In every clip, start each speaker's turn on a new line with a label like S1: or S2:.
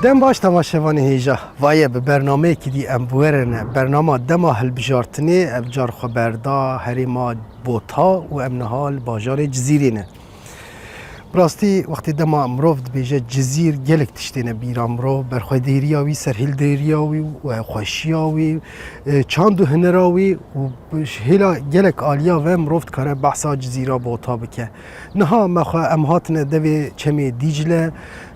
S1: دم باش تماشاوانی هیجا وایه به برنامه که دی امبورنه برنامه دما هلبجارتنی ابجار خبردا هریما بوتا و امنهال باجار جزیرینه براستی وقتی دما امروف بیجه جزیر گلک تشتینه بیرام رو برخواه دیریاوی سرهیل دیریاوی و خوشیاوی چاندو هنراوی و هیلا گلک آلیا و امروف کاره بحثا جزیرا بوتا بکه نها مخواه امهاتنه دوی چمی دیجله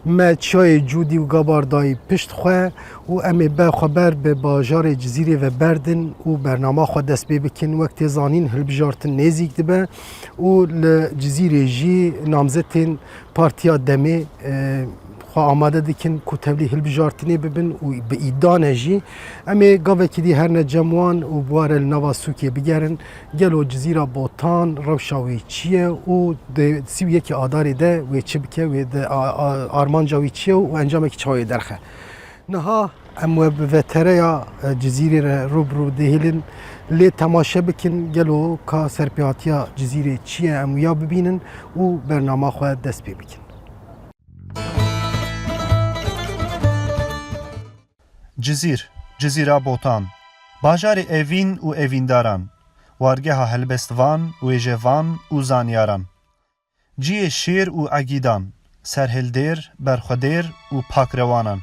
S1: ما چای جودی و گاباردای پشت خواه و امی به خبر به باجار جزیره و بردن و برنامه خود دست بکن وقت زانین هلبجارتن نزیک دبه و لجزیره جی نامزتین پارتیا دمی خواه آماده دکن که تبلی هلبجارتنی ببین و به ایدانه جی امی گاوه که دی هر نجموان و بوار النوا سوکی بگرن گلو جزیره بوتان روشاوی چیه و ده سیو یکی آداری ده و چی بکه و ده آرمانجاوی چیه و انجام که چای درخه نها امو به تریا جزیره روبرو دهیلن لی تماشا بکن گلو که سرپیاتیا جزیره چیه امو یا ببینن و برنامه خود دست بی بکن
S2: جزیره بوتان باجار اوین و اوینداران وارگه هلبستوان و ایجوان و زانیاران جی شیر و اگیدان سرهلدیر برخودیر و پاکروانان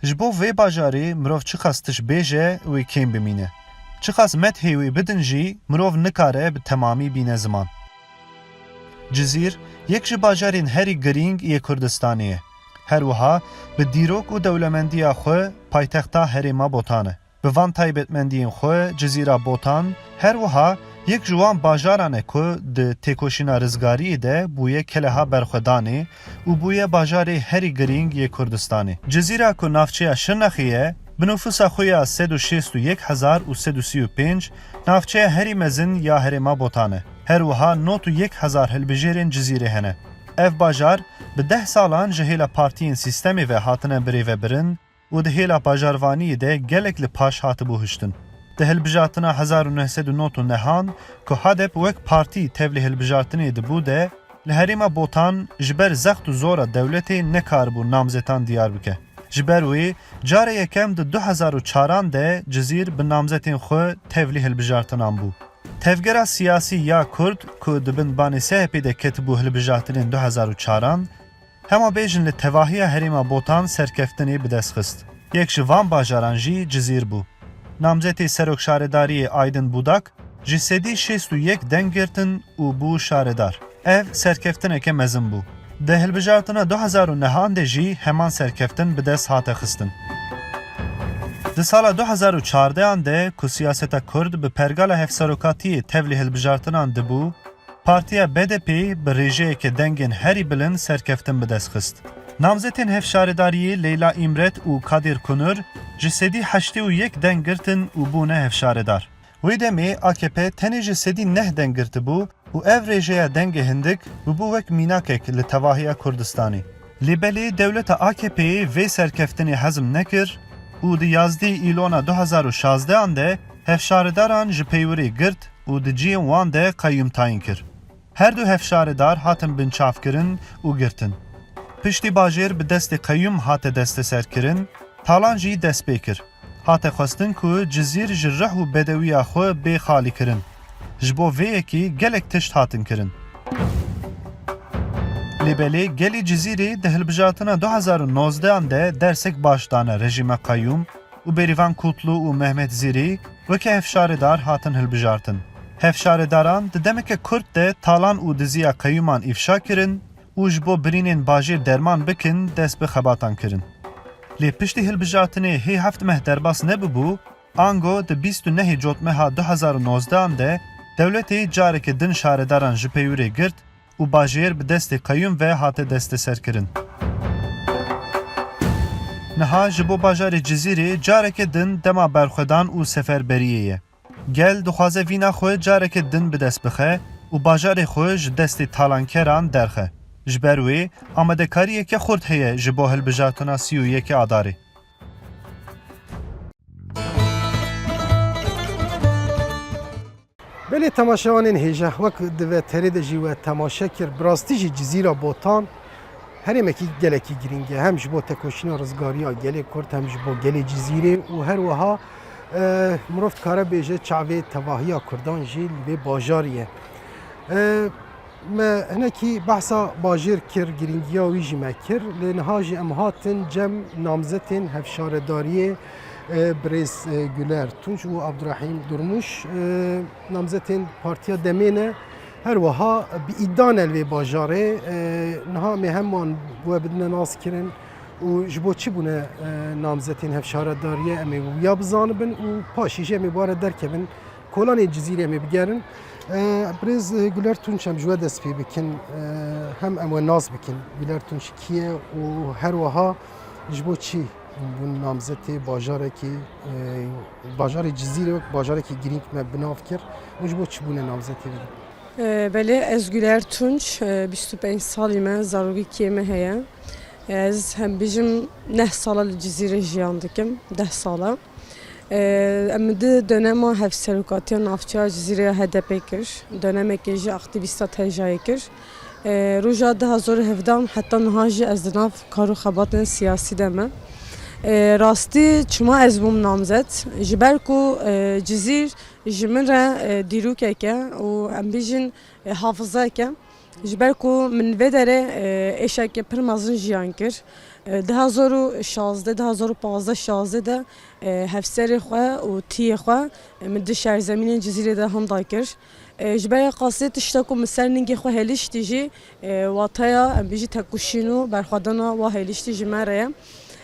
S2: جبو وی باجاری مروف چه خستش بیجه و کم بمینه چه خست متهی و بدن جی مروف نکاره به تمامی بینه زمان جزیر یک جه باجارین هری گرینگ یه کردستانیه هر وها به دیروک و دولمندی خو پایتختا هریما بوتانه به وان تایبتمندین خو جزیره بوتان هر وها یک جوان باجارانه که ده تکوشینا رزگاری ده بویه کلها برخودانی و بویه باجاری هری گرینگ یه کردستانی جزیره که نافچه شرنخیه بنفوس خویا 361,335 نافچه هری مزن یا هریما بوتانه هر وها نوت 1,000 هلبجیرین جزیره هنه اف باجار به 10 سالان جهیلا پارتین سیستمی و هاتنه بری و برن و ده هیلا باجاروانی ده گلک لپاش هات بوهشتن. ده هلبجاتنا 1909 نهان که هدف وک پارتی تبلی هلبجاتنی ده بوده لحریما بوتان جبر زخت و زور دولتی نکار بو نامزتان دیار بکه. جبر وی جاره یکم ده 2004 ده جزیر به نامزتین خو تبلی هلبجاتنان بو. تفگرا سیاسی یا کرد که دبن بانی سهپی ده کتبو هلبجاتنین 2004 هما بیجن لتواهی هریما بوتان سرکفتنی بدست خست. یک جوان باجاران جی جزیر بو. نامزتی سروک شارداری آیدن بودک جسدی 61 دنگرتن و بو شاردار. اف سرکفتنه که مزن بو. ده هلبجاتنا 2009 ده جی همان سرکفتن بدست هات خستن. ده سال 2014 ده که سیاستا کرد به پرگال هفساروکاتی تبلی هلبجارتنان ده بو پارتیا BDP به ریجه که دنگن هری بلن سرکفتن به دست خست. نامزتین هفشارداری لیلا ایمرت و کادیر کنور جسدی 81 دنگرتن و بونه هفشاردار. وی دمی AKP تنی جسدی 9 دنگرت بو و او ریجه دنگ هندک و بو وک میناکک لتواهی کردستانی. لیبلی دولت AKP وی سرکفتنی حزم نکر و دی یازدی ایلونا 2016 ده هفشارداران جپیوری گرد و دی جیم وان ده قیوم تاین کر. هر دو هفشاردار هاتن بنچاف کرن و گرتن. پشتی باجر به دست قیوم هات دست سر کرن، تالان جی دست بیکر. هات خواستن که جزیر جرح و بدوی آخو بی خالی کرن. جبو وی اکی گلک تشت هاتن کرن. لیبلی گلی جزیری ده هلبجاتنا 2019 ده درسک باشدانه رژیم قیوم و بریوان کوتلو و مهمت زیری وکه هفشاردار هاتن هلبجارتن. هفشارداران ده دمک کرد ده تالان و دزیا قیومان افشا کرن و جبو برینین باجیر درمان بکن دست به خباتان کرن. لی پشتی هلبجاتنه هی هفت مه درباس نببو آنگو ده 29 جوتمه 2019 ده دولتی جارک دن شارداران جپیوری گرد و باجیر به دست قیوم و هات دست سر کرن. نها جبو باجار جزیری جارک دن دما برخودان و سفربریه. گل دخوازه وینا خوی جارک دن به دست بخه و باجار خوی دست تالانکران درخه. جبروی آمده کاریه که خورد هیه جبو هلبجاتنا 31 آداری.
S1: بله تماشاوانین هیجا وقت دوه ترید جیوه تماشا کر براستی جزیره بوتان heremekî gelekî giringe hem ji bo tekoşîna rizgariya gelê Kurd hem ji bo gelê Cizîrê û her wiha mirov dikare bêje çavê tevahiya Kurdan jî li vê bajarî ye. Me hinekî behsa bajêr kir, giringiya wî jî me kir. Lê niha jî em hatin cem namzetên hevşaredariyê Birêz Güler Tunç û Abdurrahîm Durmuş namzetên Partiya Demê ne. Her wiha bi îdan el vê bajarê niha me heman we bidine nas kirin û ji bo çi bûne namzetên hevşaredariyê em ê ya bizanibin û paşî jî em ê ware derkevin kolanê Cizîrê em ê bigerin. Birêz Güler Tunç em ji we dest pê bikin hem em we nas bikin Güler Tunç kî ye û her wiha ji bo çi bûn namzetê bajarekî bajarê Cizîrê wek bajarekî girîng me binav kir û ji bo çi bûne namzetê wî.
S3: Belê ez Güler Tunç 25 salî me zarokî me heye. Ez hem bijim 9 sala li Cizîrê jiyan dikim 10 sala. Em di dönema hevserokatiya navçeya Cizîrê HDP kir. Dönemekê jî aktivîsta tejayê kir. Roja 2017 heta niha jî ez di nav kar û xebatên siyasî de me. Rastî çima ez bûm namzet ji ber ku Cizîr ji min re dîrokeke û em bijin hafizayeke ji ber ku min vê derê êşeke pir mezin jiyan kir. 2016 de hevserê xwe û tiyê xwe min di şerzemînên Cizîrê de hemda kir. Ji ber qasê tişta ku min ser ningê xwe hêlîştî jî wataya em bijî tekuşîn û berxwedana wa hêlîştî ji me re ye.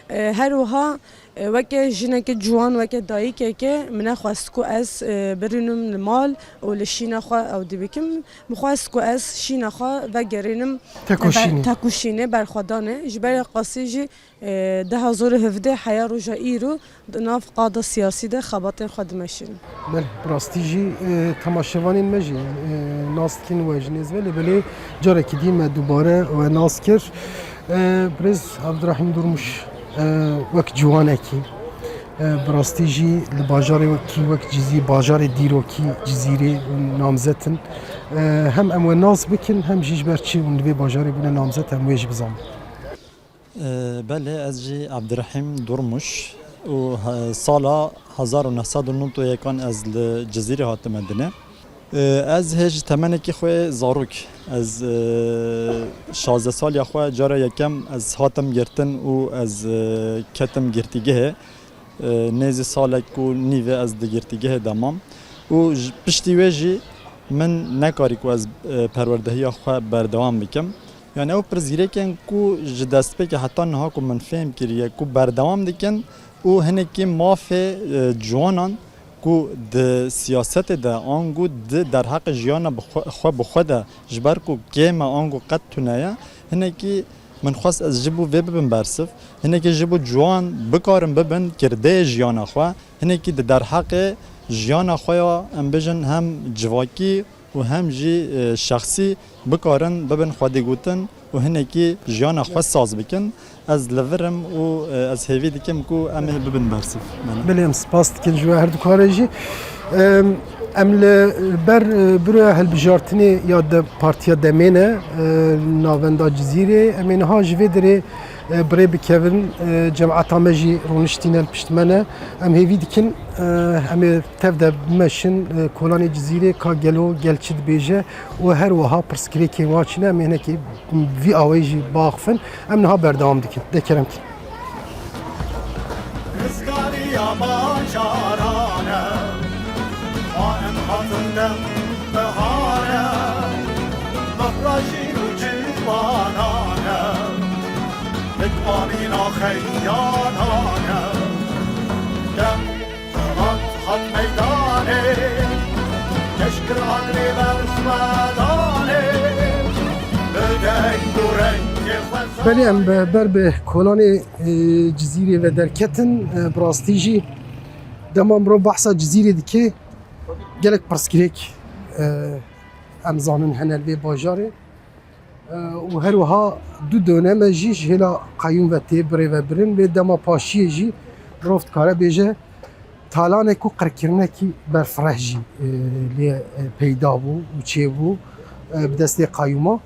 S3: Her wiha weke jineke ciwan weke dayîkeke min nexwest ku ez birînim li mal û li şîna xwe ew dibikim. Min xwest ku ez şîna xwe vegerînim tekuşînê berxwedanê. Ji ber qasî jî 2017 heya roja îro di nav qada siyasî de xebatên xwe dimeşînin.
S1: Belê bi rastî jî temaşevanên me jî nas dikin we ji nêz ve lê belê carekî dî me dubare we nas kir. Birêz Abdurrahîm Durmuş wek ciwanekî bi rastî jî li bajarê wekî wek Cizîr bajarê dîrokî Cizîrê namzetin hem em we nas bikin hem jî ji ber çi hûn li vê bajarê bûne namzet em wê jî bizanin.
S4: Belê ez jî Abdurrahîm Durmuş û sala 1991 ez li Cizîrê hatime dinê. Ez hê ji temenekî xwe zarok ez 16 saliya xwe cara yekem ez hatim girtin û ez ketim girtîgehê nêzî salek ku nîvê ez di girtîgehê demam û piştî wê jî min nekarî ku ez perwerdehiya xwe berdewam bikim. Yani ew pir zîrekên ku ji destpêkê heta niha ku min fêm kiriye ku berdewam dikin û hinekî mafê ciwanan ku di siyasetê de angu di derheqê jiyana xwe bi xwe de ji ber ku kême angu qet tuneye hinekî min xwest ez ji bo vê bibim bersiv hinekî ji bo ciwan bikarin bibin kirdeyê jiyana xwe hinekî di derheqê jiyana xwe ya em bijin hem civakî û hem jî şexsî bikarin bibin xwedîgotin û hinekî jiyana xwe saz bikin. Ez li virim û ez hêvî dikim ku em ê bibin bersiv.
S1: Belê em spas dikin ji we her du karê jî. Em li ber biroya hilbijartinê ya de Partiya Demê ne navenda Cizîrê em ê niha ji vê derê birê bikevin cemaeta me jî rûniştîne li pişt me ne em hêvî dikin em ê tev de bimeşin kolanê Cizîrê ka gelo gelçî dibêje û her wiha pirsgirêkên wa çîne em ê hinekî vî awayî jî baxifin em niha berdewam dikin. Dekerem ki.
S5: Amina xeyyanane dem hat meydane keşkir anne versmedane ödey bu rengi
S1: Belê em ber bi kolanê Cizîrê ve derketin bi rastî jî dema mirov behsa Cizîrê dike gelek pirsgirêk em zanin hene li vê bajarê û her wiha du döneme jî ji hêla qeyûm ve tê birê ve birin vê dema paşiyê jî mirov dikare bêje talanek û qirkirinekî berfireh jî lê peyda bû û çêbû bi destê qeyûma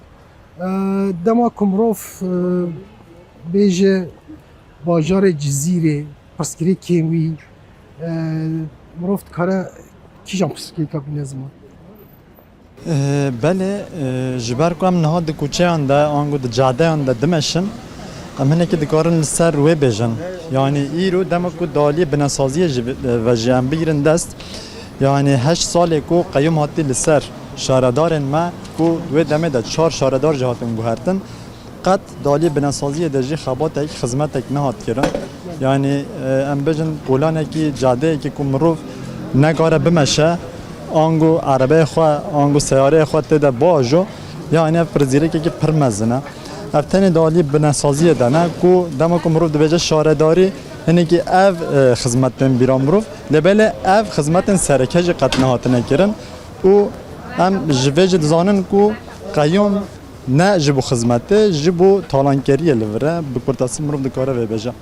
S1: Dema ku mirov bêje bajarê Cizîrê pirsgirêkên wî mirov dikare kîjan pirsgirêka bîne ziman?
S4: Belê ji ber ku em niha di kûçeyan de an got di cadeyan de dimeşin em hinekî dikarin li ser wê bêjin. Yani îro dema ku daliyê binasaziyê ji ve ji em bigirin dest yani 8 salê ku qeyûm hatî li ser şaredarên me ku wê demê de 4 şaredar jî hatin guhertin qet daliyê binasaziyê de jî xebatek xizmetek nehat kirin. Yani em bêjin polanekî cadeyekî ku mirov negare bimeşe ango arabaya xwe ango seyareye xwe tê de bajo yani ev pirzîrekekî pir mezin e. Ev tenê dalî binasaziyê de ne ku dema ku mirov dibêje şaredarî hinekî ev xizmetên bîra mirov lêbelê ev xizmetên sereke jî qet nehatine kirin û em ji vê jî dizanin ku qeyûm ne ji bo xizmetê ji bo talankeriyê li vir e bi kurtasî mirov dikare vê bêje.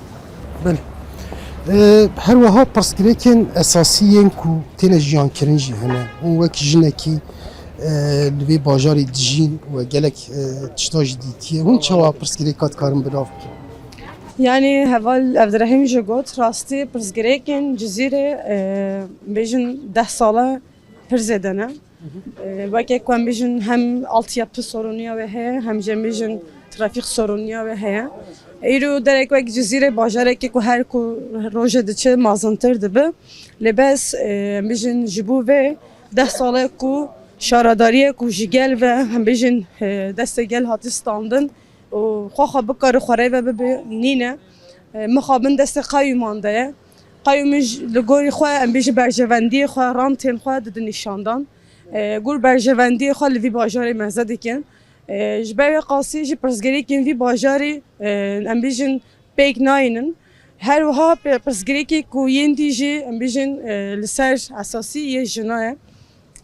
S1: Her wiha pirsgirêkên esasî ku têne jiyankirin jî hene û wek jinekî li vê bajarê dijîn û gelek tişta jî dîtiye hûn çawa pirsgirêka dikarin birav bikin?
S3: Yani heval Evdirehim ji got rastî pirsgirêkên Cizîrê bêjin 10 sala pir zêde ne. Wekek ku em bêjin hem altyapı soruniya ve heye hem jî bêjin trafîk soruniya ve heye. Îro derek wek Cizîrê bajarekê ku her ku rojê diçe mazintir dibe. Lêbes bêjin ji bo vê 10 salê ku şaredariyê ku ji gel ve hem bêjin destê gel hatî standin û xwe bikare xwerê ve bibe nîne mixabin destê qeyûman de ye. Qeyûmî li gorî xwe em bêjin berjevendiyê xwe rantên xwe didin nîşandan. Gur berjevendiyê xwe li vî bajarê meze dikin. Ji ber vê qasî jî pirsgirêkên vî bajarê em bêjin pêk nayînin. Her wiha pirsgirêkê ku yên dî jî em bêjin li ser esasî yê jina ye.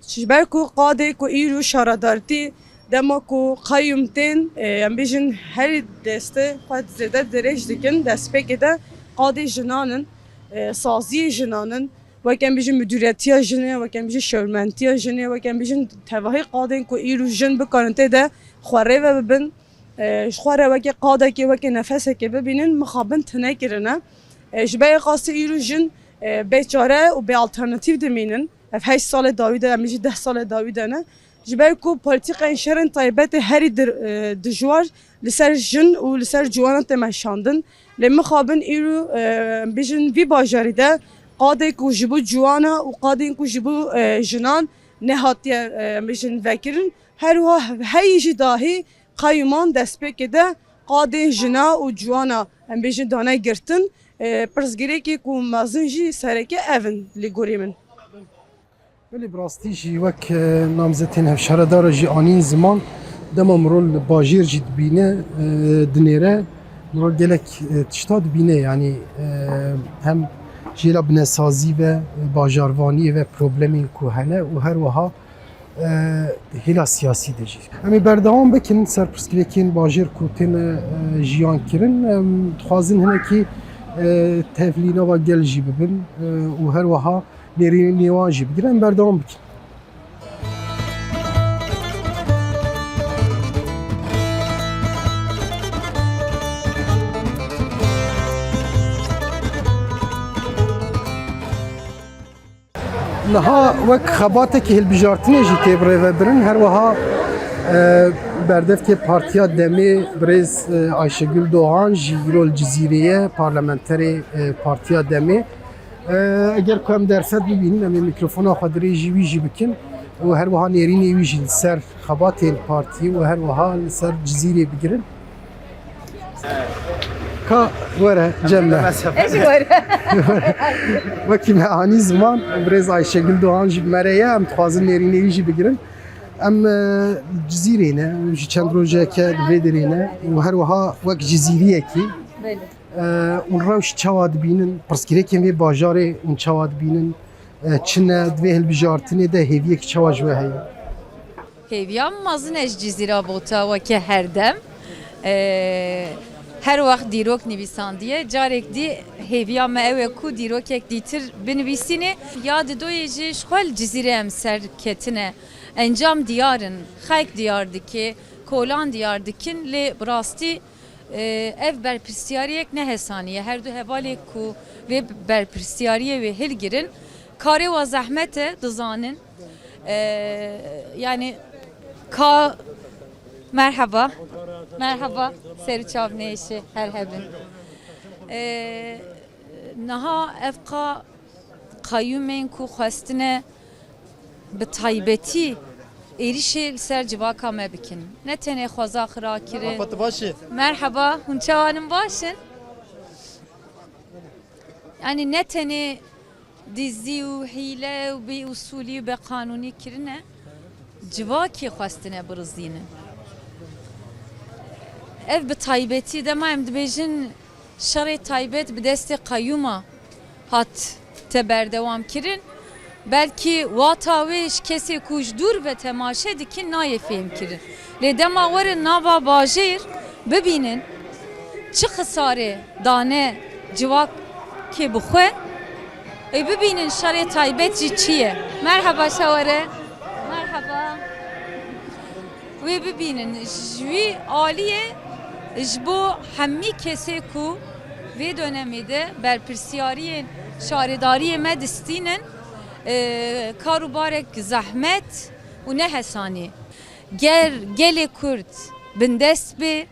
S3: Ji ber ku qadê ku îro şaredartî dema ku qeyûm tên em bêjin herî destê xwe zêde dirêj dikin destpêkê de qadê jinanin saziyê jinanin wek em bêjin müdûriyetiya jinê wek em bêjin şewrmentiya jinê wek em bêjin tevahî qadên ku îro jin bikarin tê de xwerê ve bibin ji xwe re wekî qadekê wekî nefesekê bibînin mixabin tune kirine. Ji ber qasî îro jin bêçare û bê alternatîv dimînin. Ev 8 salê dawî de em bêjin 10 salê dawî de ne. Ji ber ku polîtîkên şerên taybetê herî dijwar li ser jin û li ser ciwanan tê meşandin. Lê mixabin îro bêjin vî bajarî de qadê ku ji bo ciwana û qadên ku ji bo jinan nehatiye bêjin vekirin. Her wiha heyî jî dahî qeyûman destpêkê de qadên jina û ciwana em bêjin dane girtin pirsgirêkê ku mezin jî sereke evin li gorî min.
S1: Belê bi rastî jî wek namzetên hevşaredar jî anîn ziman dema mirov li bajêr jî dibîne dinêre mirov gelek tişta dibîne yani hem jêla binesazî ve bajarvaniyê ve problemên ku hene û her wiha hêla siyasî de jî. Em ê berdewam bikin ser pirsgirêkên bajêr ku têne jiyan kirin em dixwazin hinekî tevlînava gel jî bibin û her wiha nêrînên nêwan jî bigirin em berdewam bikin. Niha wek xebatekî hilbijartinê jî tê birêvebirin her wiha berdevkê Partiya Demê Birêz Ayşegül Doğan jî îro li Cizîrê parlamenterê Partiya Demê eger ku em derfet bibînin em ê mikrofona xwe dirê jî wî jî bikin û her wiha nêrînê wî jî li ser xebatên partiyê û her wiha li ser Cizîrê bigirin. Ka were Cemre. Wekî me anî ziman Birêz Ayşegül Doğan jî mere ye em dixwazin nêrînê wî jî bigirin. Em Cizîrê ne ji çend rojeke li vê derê ne û her wiha wek Cizîriyekî û rewş çawa dibînin pirsgirêkên vê bajarê û çawa dibînin çi ne divê hilbijartinê de hêviyekî çawa ji we heye.
S6: Hêviya mezin ez Cizîra bota weke herdem. Her wext dîrok nivîsandiye carek dî hêviya me ew e ku dîrokek dîtir binivîsîne ya di doyê jî ji xwe li Cizîrê em serketine encam diyarın xelk diyar dike kolan diyar dikin le brasti ev berpirsiyariyek ne hesaniye her du hevale ku ve berpirsiyariye ve hilgirin kare ve zahmete dızanin yani merhaba Seriçav neşi her hebin naha evqa kayyumen ku khastine bi taybeti erişil ser civaka me bikin. Ne tene xwaza xira kirin. Merhaba, hunçavanın başın. Yani ne tene dizi u hile u bi usulü u bi kanuni kirine civaki xwastine birizînin. Ev bi taybeti demayem dibêjin şerê taybet bi destê qayyuma hat te berdewam kirin. Belki vataveş kesi kujdur ve temaşe dikin naye fehim kirin. Le dema warin nava bajir bibinin çi xisare dane civak ki bixwe bibinin şerê taybet jî çi ye. Merhaba şaware. Merhaba. Ve bibinin jî aliye ji bo hemî kesê ku vê dönemê de berpirsiyariyên şaredariyê me distînin karubarek zahmet u ne hesani gele Kürt bin dest be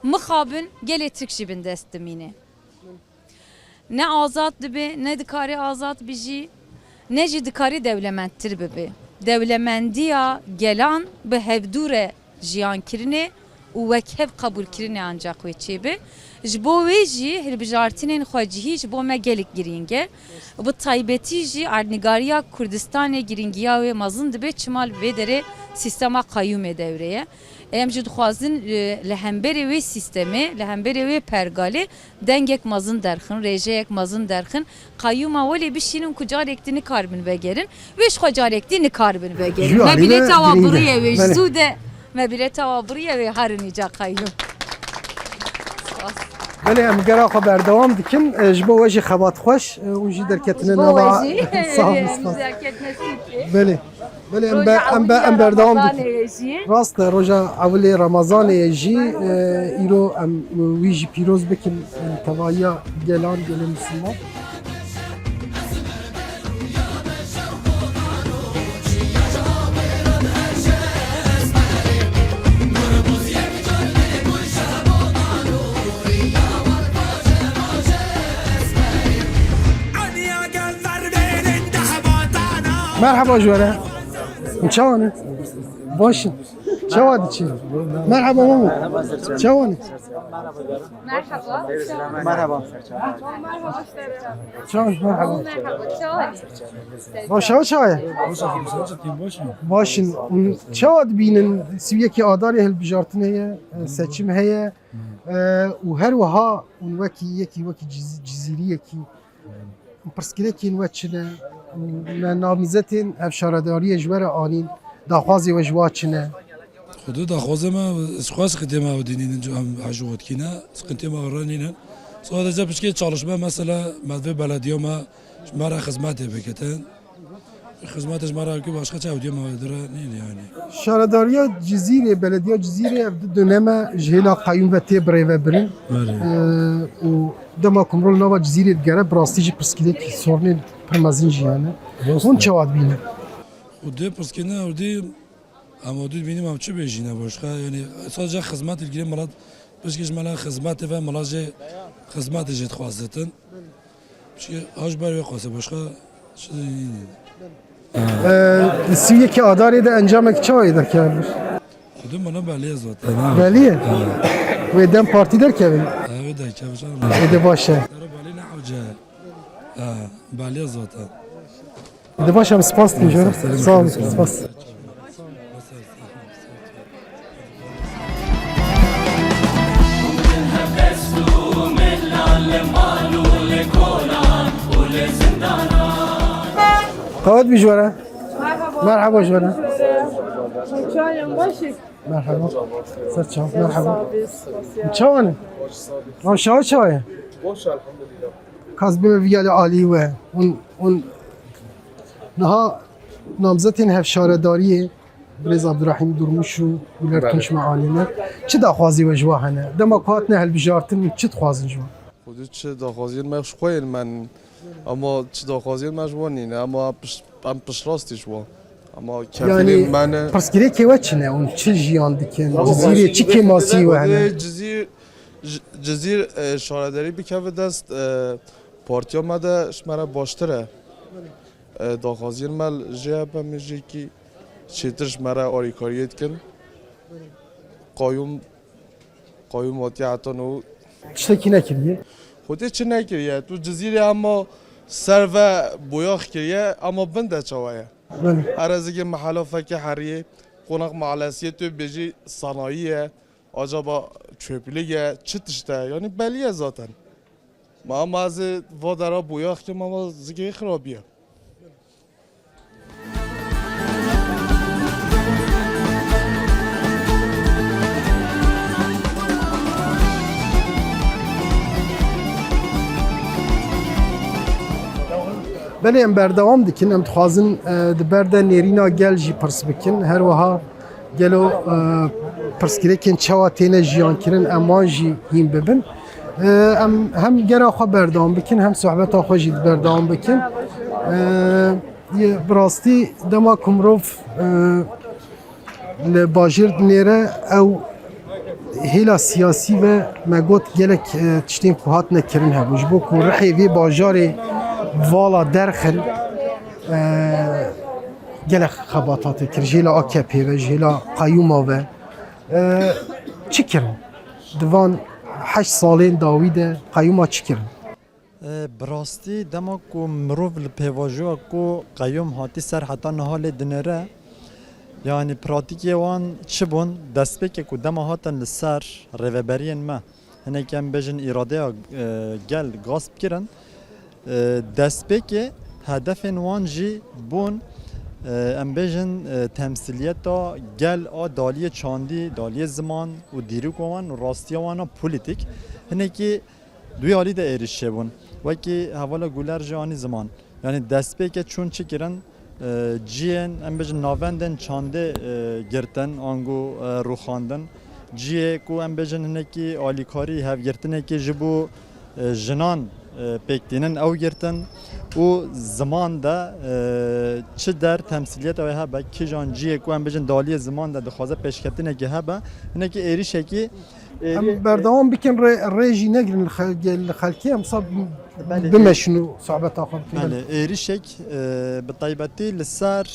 S6: mixabin gele Türk jî bin dest dimîne ne azat dibe ne dikari azat bijî ne jî dikari devlementtir bibe devlemendiya gelan bi hevdure jiyan kirine û wek hev kabul kirine ancak wê çêbe ji bo wê jî hilbijartinên xwecihî ji bo me gelek girîng e bi taybetî jî erdnigariya Kurdistanê giringiya wê mezin dibe çimal vê derê sîstema qayyûmê devreye em jî dixwazin li hemberê wê sîstemê li hemberê wê pergalê dengek mezin derxin rêjeyek mezin derxin qayyûma welê bişînin ku carek dî nikarbin vegerin wê ji xwe carek dî nikarbin vegerin me bilêta wa biriye wê ji zû de me bilêta wa biriye wê herin îca qayyûm.
S1: بله ام گرا خو بردوام دکن جبو وجه خبات خوش و جی درکتنه نوا صاحب بله بله ام بردوام دکن راست روزا اول رمضان جی ایرو ام ویجی پیروز بکن توایا گلان گل مسلمان مرحبا جواره چاونه باشین چوادی چی مرحبا مامو چاونه
S6: Merhaba.
S1: چاون مرحبا باشه چای باشین چواد بینن سویه کی آداری هل بجارتن هه seçim هه و هر وها اون وکی جزیری یکی پرسکلکین وچنه نامزتین افشارداری جوار آنین داخوازی و جواچنه
S7: خودو داخوازه ما اسخواست خدمه و دینین جو هم حجوات کینه سقنتی ما ورانینن sadece pişki çalışma mesela medve belediye ma mara hizmet beketen hizmet mara ki başka çavdiye mavdura değil yani.
S1: Şaradariya Cizire belediye Cizire döneme jehla kayyum ve tebre ve birin o dema kumrol nava Cizire gere brastici pırskilek sorunu permazin jiyane. Hun çavad bine.
S7: O de pırskine o de ama o de benim amçı bejine başka yani sadece hizmet ilgili malat pişki mala hizmet ve malaje hizmet jet xwazetin. Pişki ajbar ve qase başka
S1: Siviye ki adarı da encamek çay eder kâbir.
S7: Kudum bana belli zaten.
S1: Belli. Ve dem parti der kâbir.
S7: Evet de kâbir.
S1: Ede başa.
S7: Belli ne avca. Belli zaten.
S1: Ede başa spas diyeceğim. Sağ olun. Spas. قواد بجواره مرحبا جواره
S3: Çayım başı.
S1: مرحبا سر چاو مرحبا چاوانه شاو چاوه
S8: باشه الحمدلله
S1: کاز به ویال عالی و اون نها نامزدین هفشارداری برز عبدالرحیم درموش و گلر تونش معالینه چه داخوازی و جوا هنه دما کوهاتنه هلبجارتن چه دخوازن جوا
S8: خودی چه داخوازی مخش خویل من اما چه داخوازی مجوانی نه اما ام پشراستی جوا اما کفیلی
S1: Yani
S8: من
S1: persgire keva çine on çi jiyan dikin cizire çi kemasi ve hene
S8: جزیر شارداری بکوه دست پارتیا مده شماره باشتره داخوازی مل جه بمیجی که چیتر شماره آریکاریت کن قایم واتی حتی نو
S1: tiştekî nekiriye
S8: خودی چه نکریه تو جزیره اما سر و بویاخ کریه اما بنده چوایه
S1: Böyle.
S8: هر از که محلا فکر حریه قناق معلسیه تو بجی صناییه acaba çöplüğe çıtışta yani belliye zaten. Ma bazı vadara boyak ki ama zige xarabiye.
S1: Belê em berdewam dikin em dixwazin di ber de nêrîna gel jî pirs bikin her wiha gelo pirsgirêkên çawa têne jiyankirin em wan jî hîn bibin em hem gera xwe berdewam bikin hem sohbeta xwe jî berdewam bikin bi rastî dema ku mirov li bajêr dinêre ew hêla siyasî ve me got gelek tiştên ku hatine kirin hebû ji bo ku rihê vê bajarê vala derxil gelek xebatatê kir jêla AKP ve jêla Qeyûma ve çi kirin divan 8 salên dawî de Qeyûma çi kirin
S4: براستی دما کو مرو ل پیواژو کو قیوم هاتی سر حتا نهال دنره یعنی پراتیکی وان چبون دسپک کو دما هاتن لسر ریوبرین ما هنه کم بجن اراده گل غاسب کرن دسپک هدفن وان جی بون ام بجن تمثیلیتا گل آ دالی چاندی دالی زمان و دیروک وان و راستی وانا پولیتیک هنه کی دوی عالی ده ایریشه بون وکی حوالا گولر جانی زمان یعنی دسپک چون چی کرن جیان ام بجن ناوندن چانده گرتن آنگو روخاندن جیه کو ام بجن هنه کی آلیکاری هف گرتنه کی جبو جنان پکتینن او گرتن و زمان دا چه در تمثیلیت او هبه کی جان جیه کو ام بجن دالی زمان دا دخوازه پیشکتنه که هبه هنه کی ایریشه کی
S1: em berdewam bikin rêjî negirin li xelkê em sab bimeşin û sohbeta xwe bikin
S4: بله ایریشک به طیبتی لسر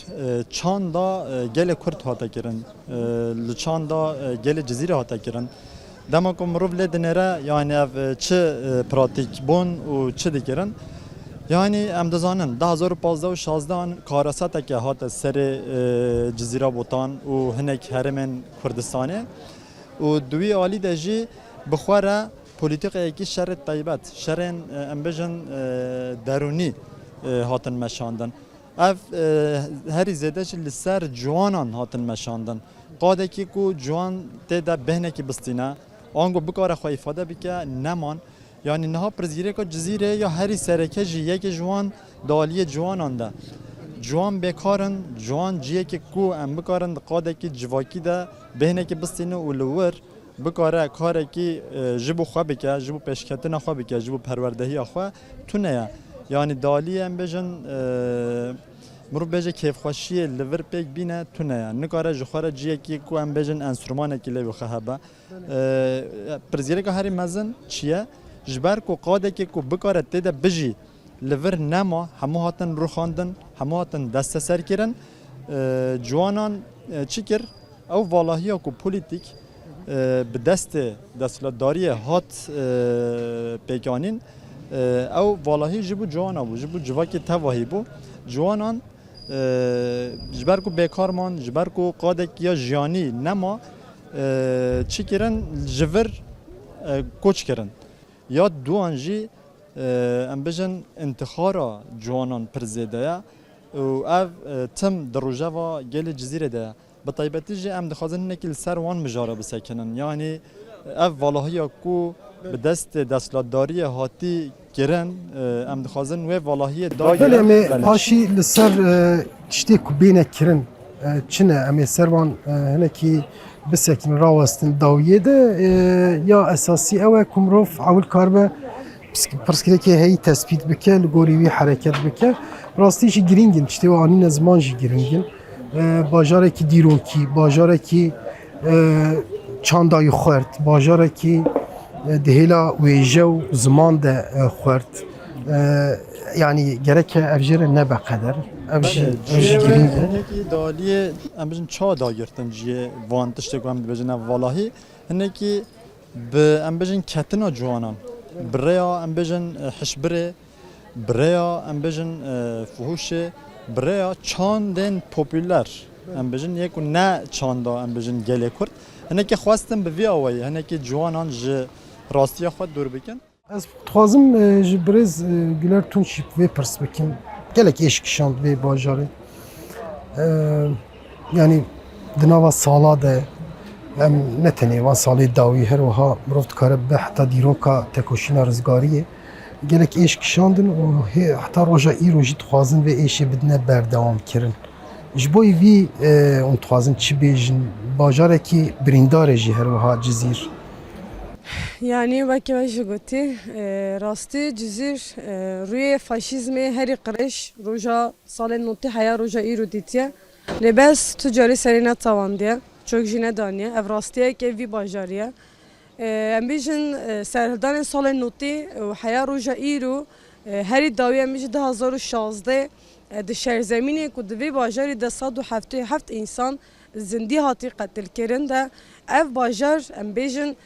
S4: چاندا گل کرد هاتا کرن لچاندا گل جزیره هاتا کرن دما کو مروف لدنره یعنی اف چه پراتیک بون و چه دیگرن یعنی ام دزانن 2015 و 16 کاراساتا که هات سر جزیره بوتان و هنک هرمن کردستانه و دوی عالی دجی بخوره پولیتیک یکی شر طیبت شرن امبژن درونی هاتن مشاندن اف هری زده چل سر جوانان هاتن مشاندن قاده کی کو جوان تدا بهنه کی بستینا آنگو بکاره خو ifade بکه نمان یعنی نه پرزیره کو جزیره یا هری سرکه جی یک جوان دالی جوانان ده جوان بکارن جوان جیه که کو ام بکارن قاده کی جواکی ده بهنه کی بستینه ولور بکاره کاری که جبو خواب بکه جبو پیشکتن خواب بکه جبو پروردهی خواه تونه یعنی دالی ام بجن مرو بجه کیف خوشی لور پیک بینه تونه نکاره جخواره جیه کی کو ام بجن انسترومانه کی لو خهبه پرزیره که هری مزن چیه جبر کو قاده کی کو بکاره تده بجی لور نما همو هاتن رو خواندن همو هاتن دست سر کردن جوانان چیکر او والهی کو پولیتیک به دستلاتداری هات پیکانین او والهی جبو جوانا بو جبو جواکی تواهی بو جوانان جبر کو بیکار مان جبر کو قاده یا جیانی نما چی کرن جور کوچ کرن یا دوانجی ام بجن انتخارا جوانان پرزیده و او تم دروجوا گل جزیره ده بطيبتي جي ام دخازن نكل سر وان مجاره بسکنن یعنی اف والهی کو به دستلاتداری هاتی کرن ام دخازن و والهی
S1: بله ام پاشی لسر تشتی کو بینه kirin çine em servan hinekî bisekin rawestin dawiye de ya esasî ew e ku mirov ewil karbe pirsgirêkê heyî tespît bike li gorî wî hereket bike rastî jî girîngin tiştê û anîne ziman jî girîngin bajarekî dîrokî bajarekî çandayê xwert bajarekî dihêla wêje û ziman de xwert yani gerek ev jê re nebe qeder ev jî girîng e
S4: Hinekî daliye em bijin ça dagirtin jiyê van tiştek em dibêjin ev valahî hinekî bi em bijin ketina ciwanan birêya em bijin hişbirê birêya em bijin fuhuşê birêya çandên popüler em bijin yek û ne çanda em bijin gelê Kurd hinekî xwestin bi vî awayî hinekî ciwanan ji rastiya xwe dûr bikin.
S1: Ez dixwazim ji birêz Güler Tunç jî vê pirs bikim gelek êş kişand vê bajarê yani di nava sala de em ne tenê van salê dawî her wiha mirov dikare bibe heta dîroka tekoşîna rizgariyê gelek êş kişandin û heta roja îro jî dixwazin vê êşê bidine berdewam kirin ji bo vî hûn dixwazin çi bêjin bajarekî birîndarê jî her wiha Cizîr
S3: Yani وەکێ ji gotî rastî Cizîr rûyê faşîzmê herî qirêj roja salên notî heya roja îro dîtiye lêbez tu carî serê netawandiye çok jî nedaniye ev rastiyeke vî bajarî ye em bêjin serhildanên salên notî û heya roja îro herî dawî em bêjin 2016 di şerzemînê ku di vê bajarî de 177 însan zindî hatî qetilkirin de ev bajar em bêjin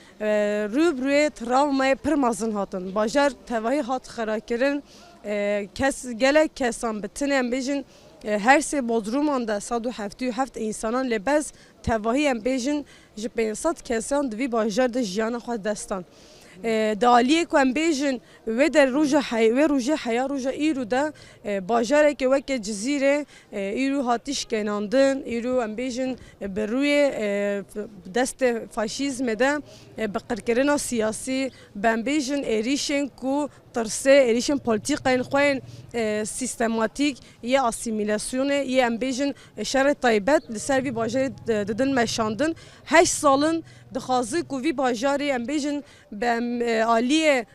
S3: rûbrûyê travmayê pir mezin hatin bajar tevahî hat xerakirin gelek kesan bi tinê em bêjin her sê Bodruman de 177 însanan lêbez tevahî em bêjin ji 500 kesan di vî bajar de jiyana xwe destan daliyê ku em bêjin wê de wê rojê heya roja îro de bajarekê weke Cizîrê îro hatî şkenandin îro em bêjin bi rûyê destê faşîzmê de bi qirkirina siyasî em bêjin êrişên ku tirsê êrişên polîtîkên xwe yên sîstematîk yê asîmîlasyonê yê em bêjin şerê taybet li ser vî bajarê didin meşandin 8 salin dixwazi ku vî bajarê em bêjin aliyê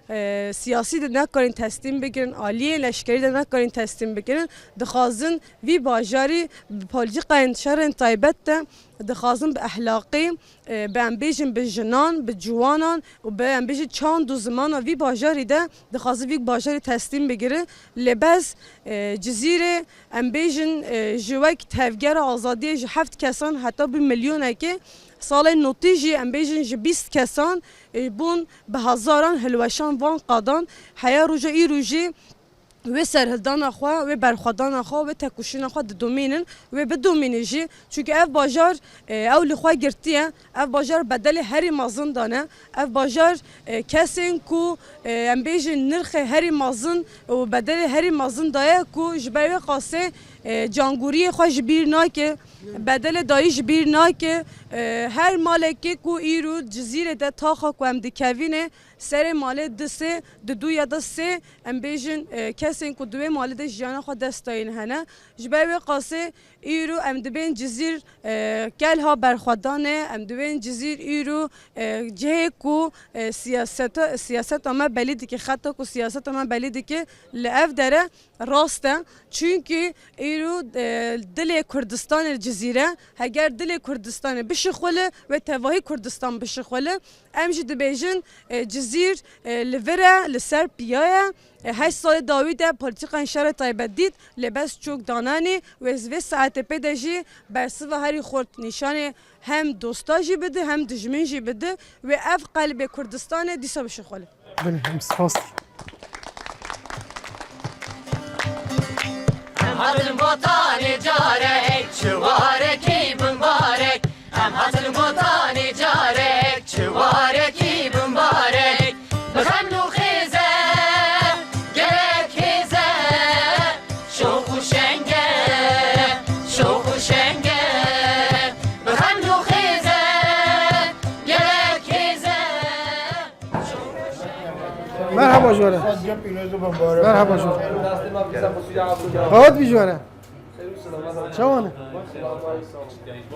S3: siyasî de nekarin teslîm bikirin aliyê leşkerî de nekarin teslîm bikirin dixwazin vî bajarî polîtîkayên şerên taybet de dixwazin bi ehlaqî bi em bêjin bi jinan bi ciwanan û bi em bêjin çand û zimana vî bajarî de dixwazin vî bajarî teslîm bigire lêbez Cizîrê em bêjin ji wek tevgera azadiyê ji 7 kesan heta 1 milyonekê salên notî jî em bêjin ji 20 kesan bûn bi hezaran hilweşan van qadan heya roja îro jî wê serhildana xwe wê berxwedana xwe wê tekoşîna xwe didomînin wê bidomîne jî çünkü ev bajar ew li xwe girtiye ev bajar bedelê herî mezin dane ev bajar kesên ku em bêjin nirxê herî mezin û bedelê herî mezin daye ku ji ber wê qasê cangûriyê xwe ji bîr nake bedelê dayî ji bîr nake her malekê ku îro Cizîrê de taxa ku em dikevîne serê malê disê di du ya da sê em bêjin kesên ku di wê malê de jiyana xwe dest dayîn hene ji ber wê qasê îro em dibên Cizîr gelha berxwedanê em dibên Cizîr îro cihê ku siyaseta me belî dike xeta ku siyaseta me belî dike li ev dere rast e çünkü îro dilê Kurdistanê Cizîre heger dilê Kurdistanê bişixwile ve tevahî Kurdistan bişixwile em jî dibêjin Cizîr li vir e li ser piyaya 8 salê dawî de polîtîkayên şerê taybet dît lêbez çok dananî wê vê saetê de jî bersiva herî xurt nîşanê hem dosta jî bide hem dijmin jî bide ve ev qelbê Kurdistanê dîsa bişixwile.
S1: Em spas
S9: Em hatin botanê carek çiwarekî bimbarek Em hatin botanê carek çiwarekî bimbarek Bixem nû xêze gerek hêze şox û şenge şox û şenge Bixem nû xêze gerek hêze
S1: merhaba jware merhaba jware Hawat bî jware چوانه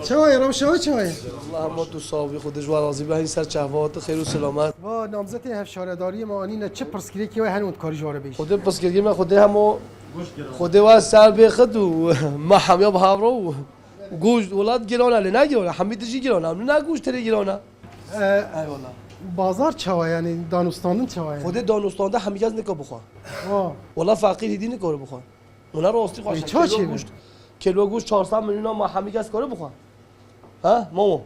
S1: چوای رام شوی چوای
S10: الله ما تو صاحب خودش و راضی به این سر چهوات خیر و سلامت
S1: و نامزدی هفشارداری ما آنین چه پرسکری که هنوز کاری جواره بیش
S10: خود پس گرگی من خود همو خود و سر به خود و ما همیا به هاورو گوشت ولاد گرانه لی نگرانه حمید جی گرانه نه گوشت تری گرانه ای والله
S1: بازار چوای یعنی دانستاندن چوای
S10: خود دانستانده همیشه از نکا بخواه والله فقیر هیدی نکاره بخواه اونا راستی خواه کیلو گوشت 400 میلیون ما همیشه از کاره بخواه ها مامو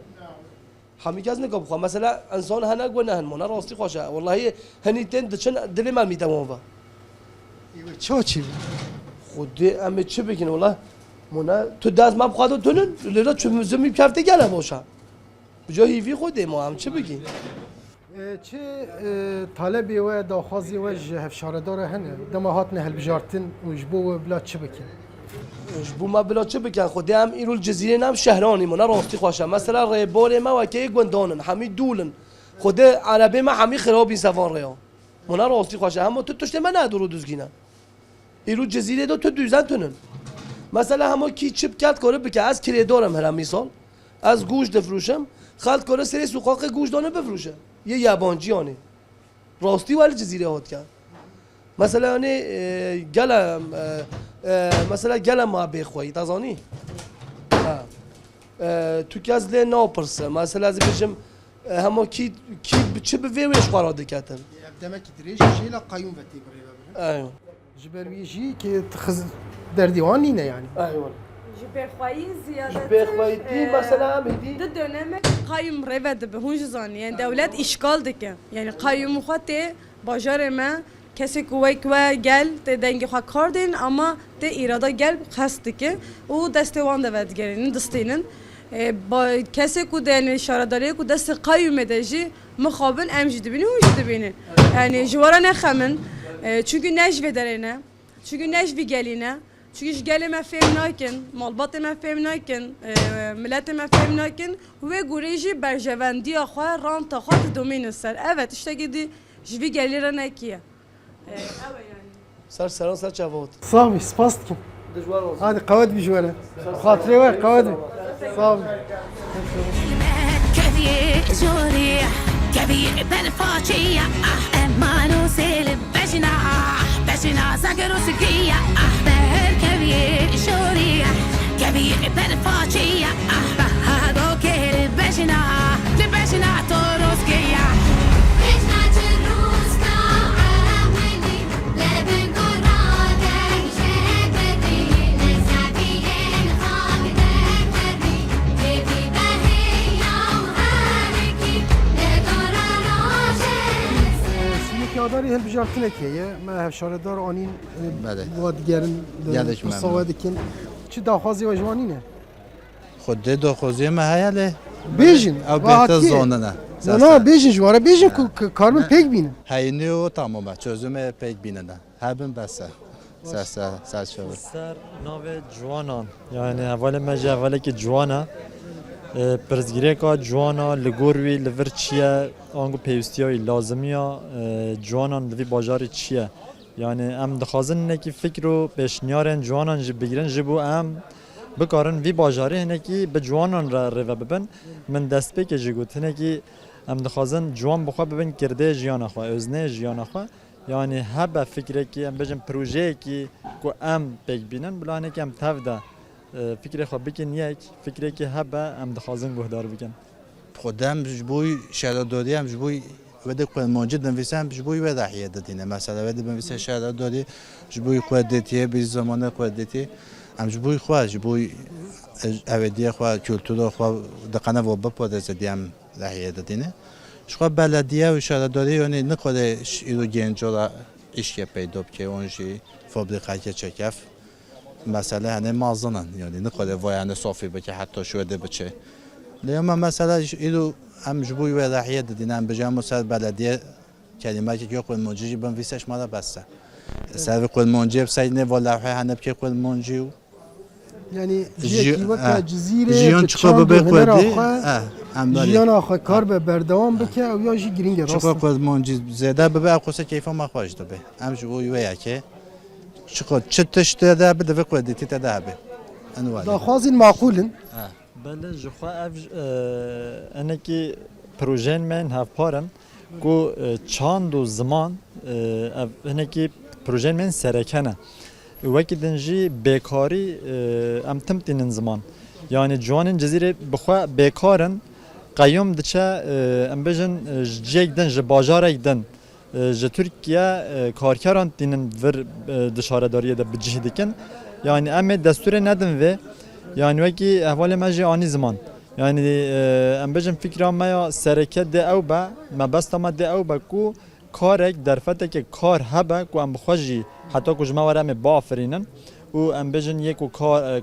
S10: همیشه از نکا بخواه مثلا انسان هنگ و نه اونا راستی خواه والله هنی تن دچن دل من میدم اون
S1: چی
S10: خود ام چه بگین والله مونا تو دست من بخواد تونن لیلا چه زمین کفته گله باشه بجا هیوی خوده ما هم چه بگین
S1: چه طالبی و داخوازی و هفشاردار هنه دم هات نه بجارتن وجبو بلا چه بکن
S10: بو ما بلا چه بکن خود هم ایرول جزیره نم شهرانی مونا راستی خوشه مثلا ریبار ما و که گوندانن همه دولن خود عربی ما همه خرابی سفان ریا مونا راستی خوشه اما تو توشته من ندارو دوزگینه ایرول جزیره دو تو دوزن تونن مثلا همه کی چپ کرد کاره بکن از کریدارم هرم مثال از گوشت دفروشم خالد کاره سری سوقاق گوشت دانه بفروشه یه یابانجی آنه راستی ولی جزیره هات کرد مثلا گلم مثلا گلم ما بخوایی تازانی تو که از لی ناپرسه مثلا از بشم همه کی چه به ویش قرار دکتن
S1: دمک دریش شیلا قیوم وتی بره
S10: ایوه
S1: جبرویجی که تخز در دیوانی نه یعنی
S10: ایوه
S3: بخوایی زیادت
S10: بخوایی مثلا همیدی
S3: ده dönem قایم رود به هونج زانی یعنی دولت اشکال دکه یعنی قایم خواته باجار ما کسی کویک و گل ته دنگ خوا کاردن اما ته ایرادا گل خست که او دستوان دود گرین دستینن با کسی کو دن شارداری کو دست قایم دجی مخابن امجد بینه هونج دبینه یعنی جوارا نخمن çünkü necve derine çünkü necvi geline çünkü gelime fem nakin malbat me fem nakin millet me fem nakin ve gureji berjevendi axwa rant axwa domin ser evet işte gidi jvi gelire nekiye evet yani
S10: سر سر چوات
S1: صافي سباست كم
S10: دجوار راضي
S1: هذه قواد بجواله خاطري وين قواد صافي
S9: كبير جوريح كبير بالفاجية ما نوصل بجنا زقر وسقية بهر كبير جوريح كبير بالفاجية هذا كل بجنا تروسكية
S1: یاداری هل بجارتنه که ما هفشاردار آنین وادگرن مصاوده چی داخوازی و جوانینه
S11: خود داخوازی ما هیاله
S1: بیجن
S11: او بهتر زانه
S1: نه بیجن جواره بیجن که کارمن پیک بینه
S11: هینی و تمامه چözüm پیک بینه نه هبن بسه سر شود
S4: سر ناو جوانان یعنی اول مجه اولی که جوانا پرزگیری که جوانا لگوروی لور چیه آنگو پیوستیای لازمیه جوانان لوی باجاری چیه یعنی ام دخوازن نکی فکر و پیشنیارن جوانان بگیرن جبو ام بکارن وی باجاری هنکی به جوانان را رو ببن من دست پی که جگوت هنکی ام دخوازن جوان بخوا ببن کرده جیان خوا ازنه جیان خوا یعنی هبه فکری که ام بجن پروژه که ام پیک بینن بلا هنکی ام تفده فکری خوا بکن یک فکری که هبه ام دخوازن گهدار بکن
S11: خودم جبوی شهرداری هم جبوی وده قوی موجود نویسم جبوی وده حیه دادینه مثلا وده بنویسه شهرداری جبوی قدرتیه به زمان قدرتی هم جبوی خواه جبوی اولیه خواه کلتور خواه دقنه و بپاده زدی هم حیه دادینه شخواه بلدیه و شهرداری یعنی نخواه ایرو گنجا işe پیدا که اونجی فابریکه که چکف مثلا هنه مازنن یعنی نخواه وایانه صافی بکه حتی شوده بچه لیما مثلا ایرو هم جبوی و راحیه دادین هم بجام سر بلدیه کلمه که قول منجی بن ویسش مالا بسته سر قول منجی بسید نه ولی هنب که قول منجی
S1: یعنی جیکی وقت جزیره
S11: جیان چقدر بخوردی
S1: جیان آخه کار به بردوام بکه و یا جی گرینگ راست
S11: چقدر قول منجی زده به اقصا کیفا ما خواهش داره هم جبوی و یکی چقدر چه تشته ده بده و قدرتی تده به انواع
S1: داخوازین معقولن
S4: بله جخوا اف انکی پروژین من هفپارن کو چاند و زمان اف انکی پروژین من سرکنه وکی دنجی بیکاری ام تمتینن زمان yani جوانین جزیره بخوا بیکارن قیوم دچه ام بجن جیگدن ج باجارگدن ج ترکیه کارکران دینن ور دشاره داریه ده بجهدکن yani ام دستور ندن و yani وکی احوال مجی آنی زمان yani ام بجن فکرام ما سرکت ده او با ما بست ما ده او با کو کارک درفته که کار هبه کو ام بخواجی حتی کو جمع ورم بافرینن و ام بجن یک و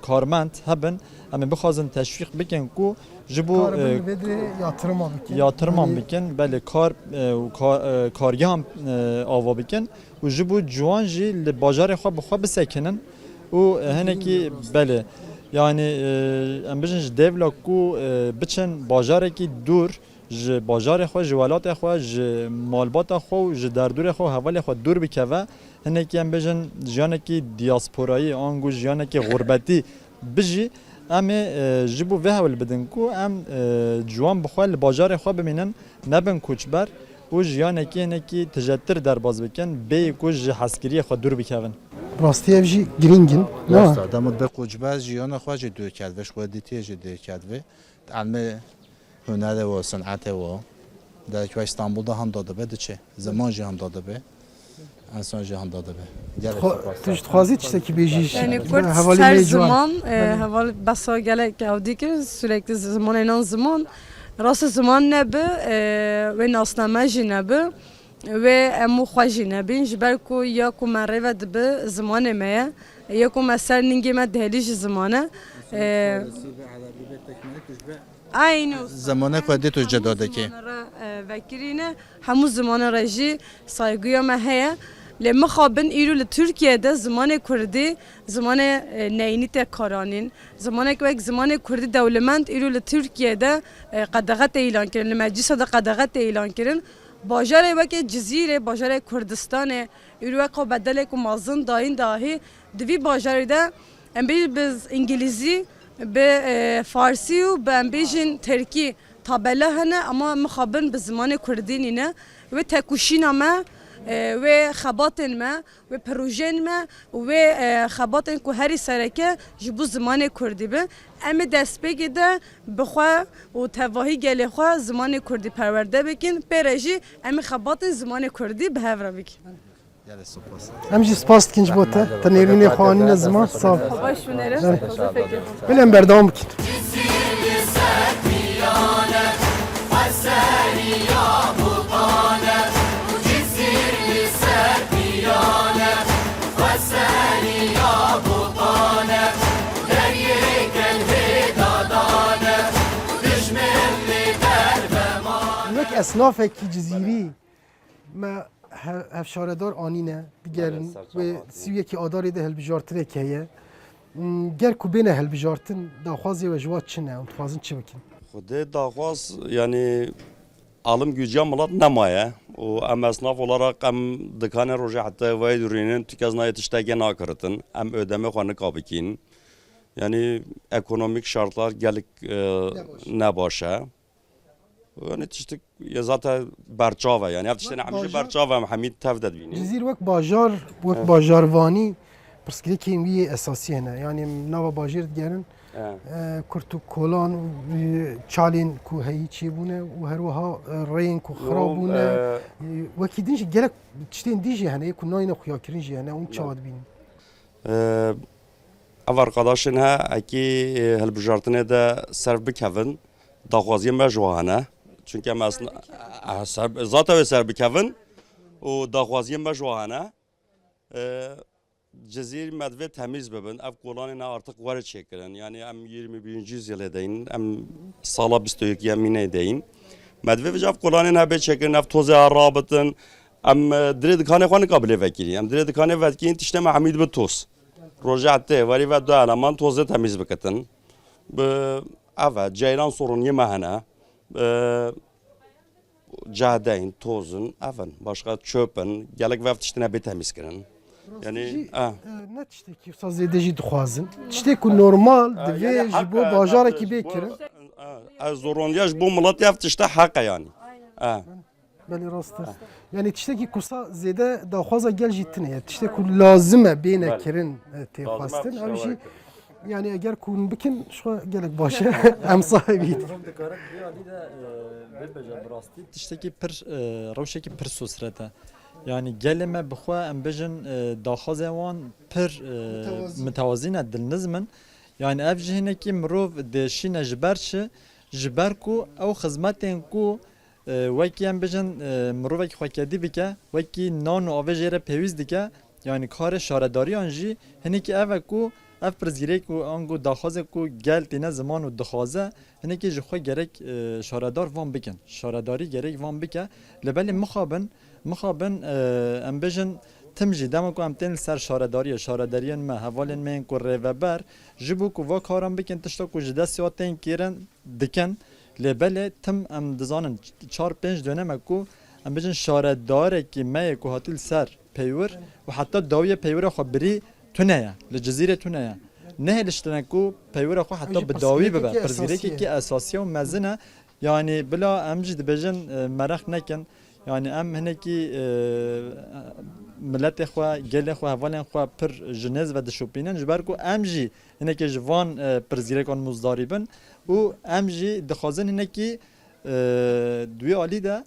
S4: کارمند هبن ام بخوازن تشویق بکن کو جبو yatırım بکن بله کار کارگه هم آوا بکن و جبو جوان جی لباجار خواه بخواه بسکنن و هنکی بله yani ام بجن devla کو بچن باجاره کی دور ج باجار خو جوالات خو ج مالبات خو ج دردور خو حوال خو دور بکوه هنکی ام بجن جانه کی دیاسپورایی آنگو جانه کی غربتی بجی ام جبو وهول بدن کو ام جوان بخوال باجار خو ببینن نبن کوچبر و جانه کی نکی تجتر در باز بکن بی کو ج حسکری خو دور بکوون
S1: راستی اف جی گرینگن نه
S11: دامد به کوچبر جیان خواجه دور کرد و شودیتی دور کرد و علم هنر و صنعت و در که استانبول'da هم داده به چه زمان هم داده به انسان هم داده به
S1: تو خوازی چه کی بیجیش
S3: Yani kurt her zaman haval basa gelek avdi ki sürekli zaman inan zaman rast zaman ne be ve nasname ne be ve emu xwaji ne bin jiber ku ya ku merve de be zaman me ya ku mesela ninge me dehliş zamana aynı
S11: zamana kadar tu cedadaki
S3: vekirine hamu zamana reji saygıya me heye لما خابن ایرو لترکیه زمان کردی زمان نینیت کارانین زمان که یک زمان کردی دولمند ایرو لترکیه قدغت اعلان کردن مجلس دا قدغت اعلان کردن باجار وک جزیره باجار کردستان ایرو وک بدل کو مازن داین داهی دوی باجار ده ام biz انگلیسی به فارسی و به بیشین ترکی تابله هنه اما مخابن به زمان کردی نه و تکوشین ما و خباتن ما و پروژن ما و خباتن که هری سرکه جبو زمان کردی به اما دست بگیده بخوا و تواهی گلی خوا زمان کردی پرورده بکن پرژی اما خباتن زمان کردی به هفره بکن
S1: همجی سپاس کنج بوده تنیرینی خوانین زمان صاف
S3: باش بنره
S1: بلیم بردام بکن اصناف کی جزیری ما هفشاردار آنینه دیگرن و سویه کی آداری ده هلبجارتنه که گر کو بین هلبجارتن داخوازی و جوات چنه اون تفازن چی بکن
S12: خود داخواز yani alım gücü amalat nemaya o em esnaf olarak em dikane roja hatta vay durinin tükazna yetiştegen akırtın em ödeme xanı kabikin yani ekonomik şartlar gelik ne başa yani tiştik ya zaten berçava yani tiştene amca berçava Hamid tevded bini
S1: جزیر وک باجار وک باجاروانی پرسکری که این وی اساسی هنه یعنی نوا باجر دیگرن کرتو کولان چالین کو هایی چی بونه و هر وها رین کو خراب بونه وکی دینش گرک چتین دیجی هنه کو ناین خویا کرینجی هنه اون چاد بین
S12: ev arkadaşın ha ki helbijartine de serv bikevin dağwaziyem ve johane çünkü em aslında zaten serv bikevin o dağwaziyem ve johane Cezir medve temiz bebin ev kolanına artık var çekilen yani em 21. yüzyıl deyin em sala 22 yemine deyin medve ve ev kolanına be çekilen ev toze arabıtın em diredikane xanı kabile vekili em diredikane vekilin tişteme Hamid be toz Rojate vali ve dağlaman toze temiz biketin evet ceylan sorun yemehene cadeyn tozun evet başka çöpün gelek ve tiştine be temiz kirin Yani
S1: ne tiştekî wisa zêde jî dixwazin. Tiştek ku normal divê ji bo bajarekî bêkirin.
S12: zorunlu bu millet yaptı işte hakka yani.
S1: Belê rast e. Yani tiştekî ku sa zêde daxwaza gel jî tune ye. Tiştek ku lazim e bêne kirin têxwastin. Ev jî yani eğer kun bikin şu gelek başa em sahibi.
S4: tiştekî pir rewşekî pir sosret e. Yani geleme bixwe em bijin daxwazê wan pir mitewazîn e dilnizmin. Yani ev jî hinekî mirov deşîne ji ber çi ji ber ku ew xizmetên ku wekî em bijin mirovekî xwekedî bike wekî nan û avê jê re pêwîst dike yani karê şaredariyan jî hinekî ev e ku ev pirzgirêk û an got daxwazê ku gel tîne ziman û dixwaze hinekî ji xwe gerek şaredar van bikin. Şaredarî gerek van bike li belê mixabin em bijin tim jî dema ku em tên li ser şaredariyê şaredariyên me hevalên me yên ku rêveber ji bo ku va karan bikin tişta ku ji destê wa tên kêrin dikin lê belê tim em dizanin 4-5 döneme ku em bijin şaredarekî me yê ku hatî li ser peywir û heta dawiyê peywira xwe birî tune ye li cizîrê tune ye nehêliştine ku peywira xwe heta bi dawî bibe pirzgirêkekî esasiye û mezin e yani bila em jî dibêjin merex nekin yani em hinekî milletê xwe gelê xwe hevalên xwe pir ji nêz ve dişopînin ji ber ku em jî hinekî ji van pirzgirêkan muzdarî bin û em jî dixwazin hinekî duwê alî de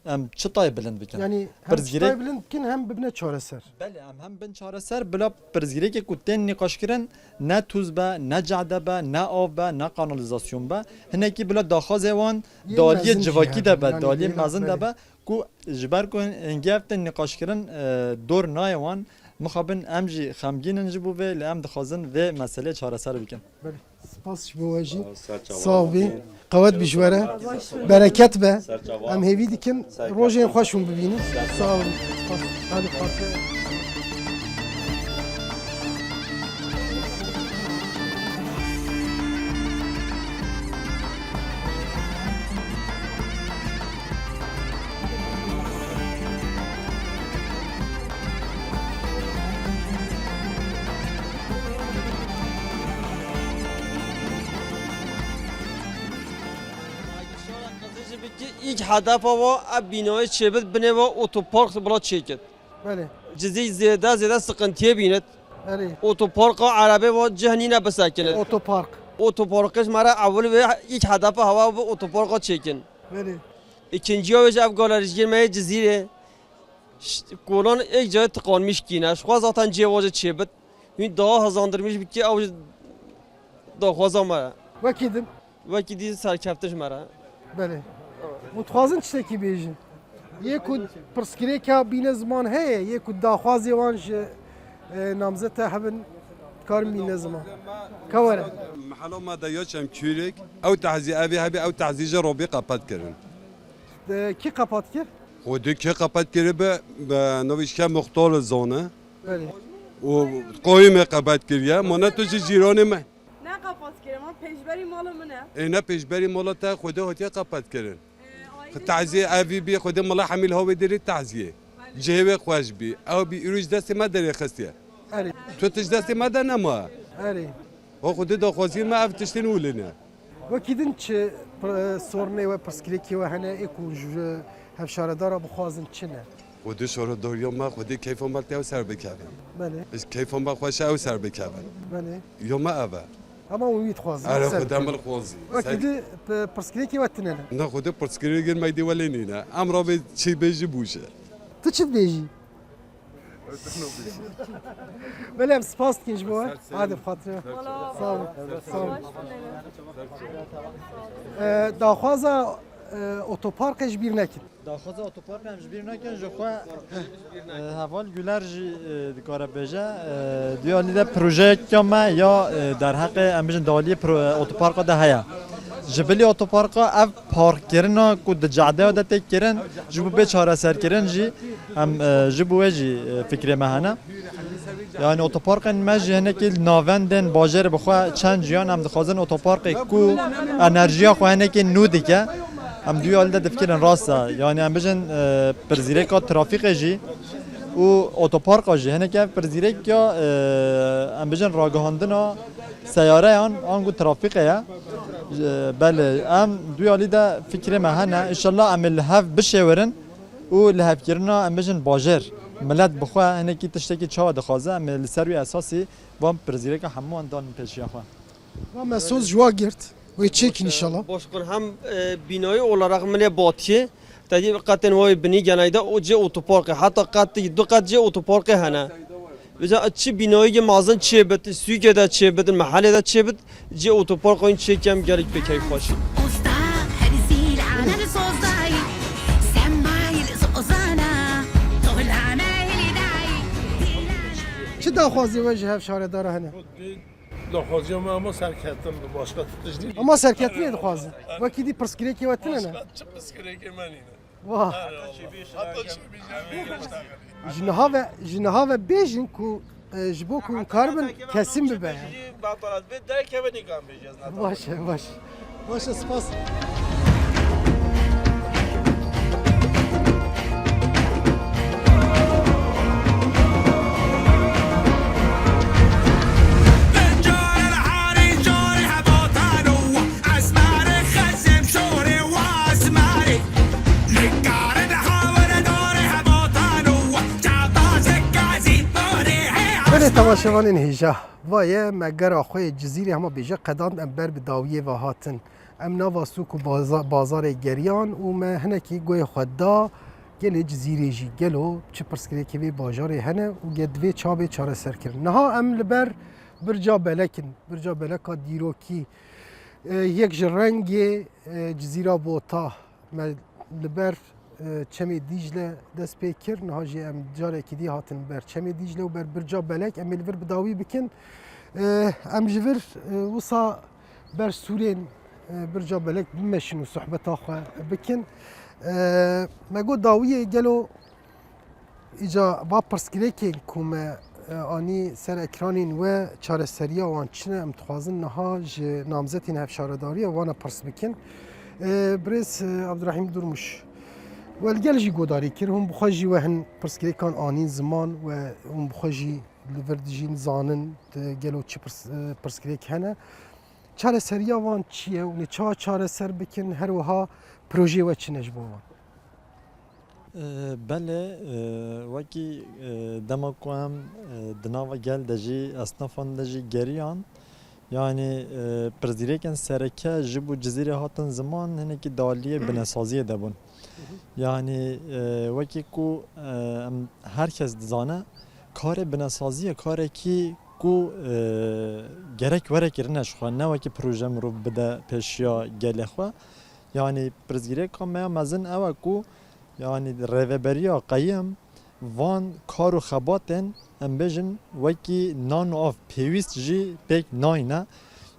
S4: em çıtayê bilind bikin.
S1: Yani hem çıtayê bilind bikin hem bibine çareser.
S4: Belê em hem bin çareser bila pirzgirêkê ku tên nîqaşkirin ne tuz be, ne cede be, ne av be, ne kanalizasyon be. Hinekî bila daxwazê wan daliyê civakî de be, daliyê mezin de be ku ji ber ku hingê ev tên nîqaşkirin dor nayê wan mixabin em jî xemgînin ji bo vê li em dixwazin vê meselê çareser bikin.
S1: Spas ji bo we jî sağ bê qewet bijwere bereket be em hêvî dikin rojên xweş hûn bibînin sağ olun. Hadi Fatih.
S13: İlk hedefe var binayı çevir bine ve otopark bula çeket.
S1: Bəli.
S13: Cizi ziyade sıkıntıya binet.
S1: Bəli.
S13: Otoparka arabe ve cehnine besakinet.
S1: Otopark.
S13: Otoparkış mara avul ve ilk hedefe hava ve otoparka çekin.
S1: Bəli.
S13: İkinci yavuz ev galerij girmeye cizire. Kolan ilk cahit tıkanmış kine. Şu zaten cevazı çebit. Hün daha hızlandırmış bir ki av daha fazla mara.
S1: Vekidim.
S13: Vekidi serkeftiş mara.
S1: Bəli. Mutxwazin tiştekî bêjin. Yê ku pirsgirêka bîne ziman heye, yê ku daxwazê wan ji namzeta hebin karin bîne ziman. Kewere.
S14: Mehalo me de yaçem kûrek, ew tehzî evê hebe ew tehzî robê qepat kirin.
S1: Kî qepat kir?
S14: Xwedê kê qepat kiribe navîşke muxtar zone
S1: Bəli.
S14: û qoyî me qepat kiriye, mane tu ji cîranê me.
S3: Ne kapat kirim ama pejberi malı mı ne?
S14: Ne pêşberî mala te xwedê hatiye qepat kirin. Tehzî evî bî xwedê mala hemîl havê derê tehzîye. Cihêvê xweş bî, ew bî îro ji destê me derê xistiye.
S1: Erê.
S14: Tu ji destê me de nema.
S1: Erê.
S14: Xwedê daxwazîn me ev tiştên wî ne.
S1: Wekî çi sorunê we pirsgirêkê we hene ê ku ji hevşaredara bixwazin çi ne?
S14: Xwedê şaredariya me xwedê keyfa me te ew ser bikevin.
S1: Belê.
S14: Keyfa me xweş ew ser bikevin.
S1: Belê.
S14: Yo me ev e.
S1: Ama wî dixwazin.
S14: Ara xwedê me xwazî.
S1: Wekî di pirsgirêkê we tune ne?
S14: Ne xwedê pirsgirê gir meydê welê nîne. Em rabê çi bêjî bûşe.
S1: Tu çi dibêjî? Belê em spas dikin ji bo we. Hadi Fatih. Sağ olun. Sağ olun. Daxwaza otoparka ji bîr nekin.
S4: Daxwaza otoparka em ji bîr nekin ji xwe heval güler jî dikare bêje duya alî de projeyeka me ya derheqê em bijin daliyê otoparka de heye. Ji bilî otoparka ev parkkirina ku di cadeya de têk kirin ji bo bê çareserkirin jî em ji bo wê jî fikrê me hene. Yani otoparkên me jî hinekî navendên bajarê bi xwe çend jiyan em dixwazin otoparkê ku enerjiya xwe hinekî nû dike em duya alî de difikirin rast e. Yani em bijin pirzgirêka trafîkê jî و اوتوپارک آجی هنه که پرزیرک یا ام بجن راگهاندنا سیاره آنگو ترافیقه یا بله ام دویالی دا فکر مهنه انشالله ام لحف بشورن و لحف کرنا ام بجن باجر ملت بخواه هنه کی تشتکی چاوا دخوازه ام لسروی اساسی وام پرزیرک همو اندان پیشی خواه
S1: و مسوز جوا گرد و چیکین انشالله
S13: باشکن هم بینایی olarak ملی باتیه تدی قطن وای بنی گنایدا او جه اوتوپارک حتی قط دو قط جه اوتوپارک هنه وجا چی بینایی مازن چی بد سویگه دا چی بد محله دا چی بد جه اوتوپارک این چی کم گرک بکی خوشی
S1: چه داخوازی وجه هف شهر داره هنه
S15: داخوازی ama serketten başka tutuş değil.
S1: ama serketli ne dixwazi wekî dî pirsgirêkê we tune ne
S15: Çı piskireke menine.
S1: Vah
S15: Hatta
S1: ji niha ve bêjin ku ji bo ku karbin kesin bibe
S15: Batalat ve derk eve nikam bejez.
S1: baş spas تماشاوانین هیجا وایه مگر آخوی جزیری همه بیجه قداند ام بر بداویه و هاتن ام نوا سوک و بازار گریان و ما هنکی گوی خود دا گل جزیری جی گلو چه پرسکری که بی باجار هنه و گدوی چابه چاره سر کرن نها ام لبر برجا بلکن برجا بلکا دیروکی یک جرنگ جزیره بوتا لبر چمی دیجله دست پیکر نهاجی ام جاره کی دی هاتن بر چمی دیجله و بر برجا بلک ام الور بداوی بکن ام جور وصا بر سورین برجا بلک بمشن و صحبت آخه بکن ما گو داویه گلو ایجا با پرسکری که کوم آنی سر اکرانین و چاره سریا وان چنه ام تخوازن نهاج نامزتین هفشارداری وانا پرس بکن برس عبدالرحیم درمش والگل جی گوداری کر هم بخواجی وهن پرسکری کان آنین زمان و هم بخواجی لوردجین زانن گلو چی پرسکری کنه چاره سریا وان چیه و نچا چاره سر بکن هر وها پروژه و چنش بوان
S4: بله وکی دما کوام دناوا گل دجی اسنافان دجی گریان yani پرزیرکن سرکه جبو جزیره هاتن زمان هنه کی دالیه بنسازیه دبون yani وکی کو herkes dizane kare binasaziye kare ki ku gerek vere kirine şuan ne vaki projem ru bide peşya gelexwa yani prezgirek me mazin eva ku yani reveberiya qayim van karu xabaten em bejin vaki nan of pevist ji pek nayna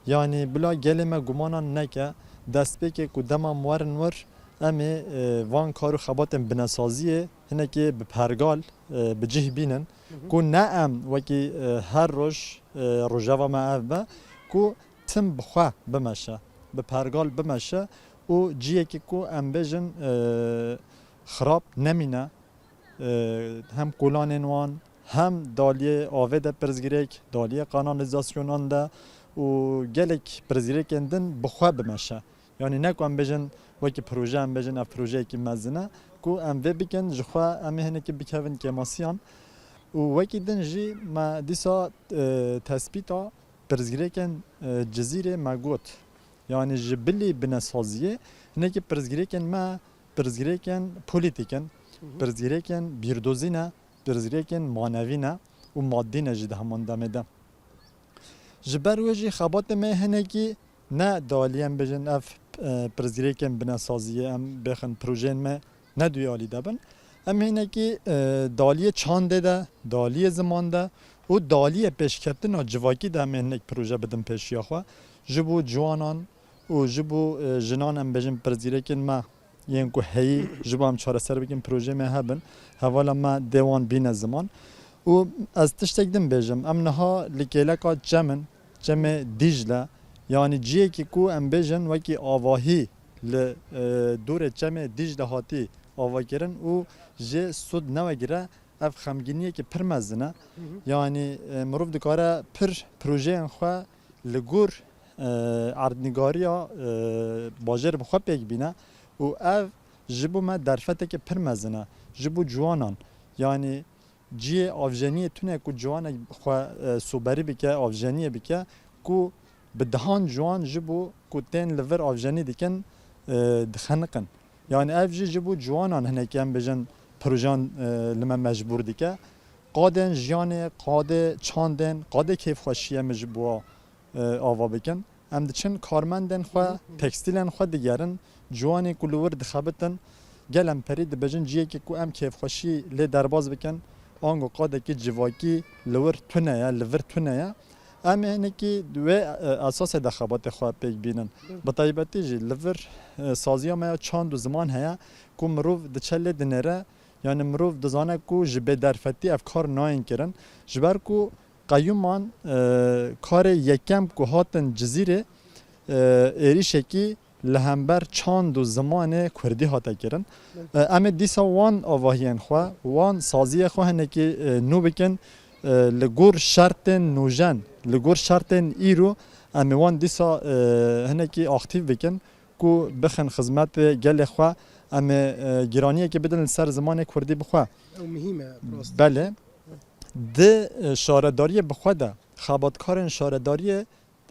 S4: yani bila geleme gumanan neke destpeke ku demam warin var emi van karu xabaten binasaziye hineki bi pergal bi cih binin ku ne em vaki her roj rojava me ev be ku tim bixwe bimeşe bi pergal bimeşe û ciyekî ku em bêjin xirab nemîne hem kulanên wan hem daliyê avê de pirzgirêk daliyê kanalizasyonan de û gelek pirzgirêkên din bixwe bimeşe yani ne ku em bêjin wekî proje em bêjin ev projeyekî mezin e ku em vê bikin ji xwe em ê hinekî bikevin kêmasiyan û wekî din jî me dîsa tespîta pirzgirêkên cizîrê me got yani ji bilî binesaziyê hinekî pirzgirêkên me pirzgirêkên polîtîk in pirzgirêkên bîrdozî ne pirzgirêkên manevî ne û maddî ne jî di heman demê de ji ber wê jî xebatê me hinekî ne daliyê em bêjin ev pirzgirêkên binesaziyê em bêxin projeyên me ne duyalî debin em hinekî daliyê çandê de daliyê ziman de û daliyê pêşketina civakî de em hinek proje bidin pêşiya xwe ji bo ciwanan û ji bo jinan em bêjin pirzgirêkên me yên ku heyî ji bo em çareser bikin projê me hebin hevala me dêwan bîne ziman û ez tiştek din bêjim em niha li kêleka cemin cemê Dîcle yani ciyekî ku em bêjin wekî avahî li dûrê cemê Dîcle hatî avakirin û jê sud nevegire ev xemginiye ki pir mezine yani mirov dikare pir projeyen xwe li gor erdnigariya bajar bi xwe pêk bîne û ev ji bo me derfeteke pir mezine ji bo ciwanan yani ciyê avjeniyê tune ku ciwanek xwe soberî bike avjeniyê bike ku bi dihan ciwan ji bo ku tên li vir avjenî dikin dixeniqin yani ev jî ji bo ciwanan hinekî em bêjin projan li me mecbûr dike qadên jiyanê qadê çandên qadê kêfxweşiyê me ji bo ava bikin em diçin karmendên xwe tekstîlên xwe digerin ciwanê ku li wir dixebitin gel em perî dibêjin ciyekê ku em kêfxweşî lê derbas bikin ango qadekî civakî li wir tune ye li vir tune ye em hinekî wê esasê de xebatê xwe pêk bînin bi taybetî jî li vir saziya me ya çand û ziman heye ku mirov diçe lê dinêre yani mirov dizane ku ji bêderfetî ev kar nayên kirin ji ber ku qeyûman karê yekem ku hatin cizîrê êrişekî li hember çand û zimanê Kurdî hate kirin em ê dîsa wan avahiyên xwe wan saziyê xwe hinekî nû bikin li gor şertên nûjen li gor şertên îro em ê wan dîsa hinekî aktif bikin ku bixin xizmetê gelê xwe em ê giraniyekê bidin li ser zimanê Kurdî bixwe belê di şaredariyê bixwe de xebatkarên şaredariyê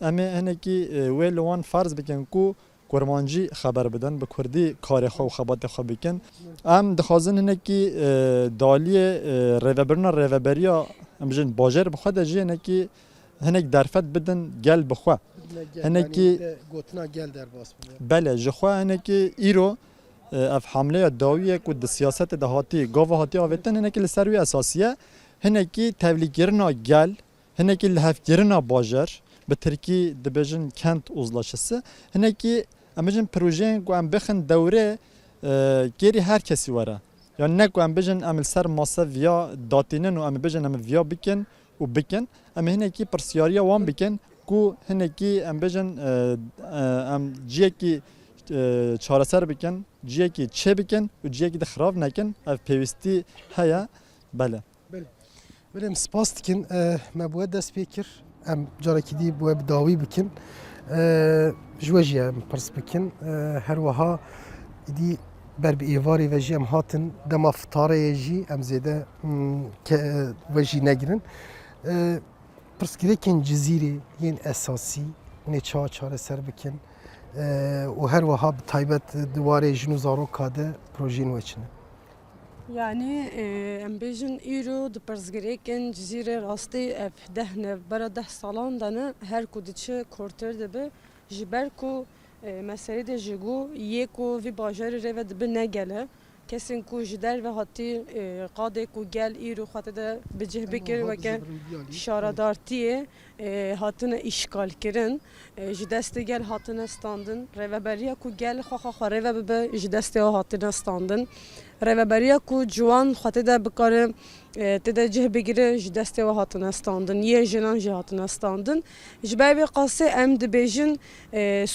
S4: em ê hinekî wê li wan ferz bikin ku kurmancî xeber bidin bi Kurdî karê xwe û xebatê xwe bikin em dixwazin hinekî daliyê rêvebirina rêveberiya em bijin bajar bixwe de jî hinekî hinek derfet bidin gel bixwe hinekî
S1: gotina gel derbas
S4: bele ji xwe hinekî îro ev hamleya dawiyê ku di siyasetê de hatî gava hatî avêtin hinekî li ser wî esasiye hinekî tevlîkirina gel hinekî li hevkirina bajar bi Tirkî dibêjin kent uzlaşısı hinekî em bijin projeyên ku em bixin dewrê gêrî her kesî were yani ne ku em bijin em li ser masa viya datînin û em bijin em viya bikin û bikin em hinekî pirsyariya wan bikin ku hinekî em bijin em ciyekî çareser bikin ciyekî çê bikin û ciyekî de xirav nekin ev pêwîstî heye bele
S1: Belem spas dikin me bu dest pê kir em carekî dî bu dawî bikin ji we jî em pirs bikin her wiha îdî ber bi êvarê ve jî em hatin dema fitareyê jî em zêde ve jî negirin pirsgirêkên cizîrê yên esasî nê çawa çareser bikin û her wiha bi taybet di warê jin û zaroka de projeyên we çi ne
S3: Yani em bêjin îro di pirsgirêkên cizîrê rastî ev deh bera 10 salan de ne her ku diçe kortir dibe ji ber ku meselê de ji got yê ku vî bajarê rê ve dibe negele kesên ku ji derve hatî qadê ku gel îro xwate de bi cih bikir weke şaradartiyê hatine îşgal kirin ji destê gel hatine standin rêveberiya ku gel xwe rêve bibe ji destê wan hatine standin rêveberiya ku ciwan xwate de bikare tê de cih bigire ji destê wan hatine standin yê jinan jî hatine standin ji ber vê qasê em dibêjin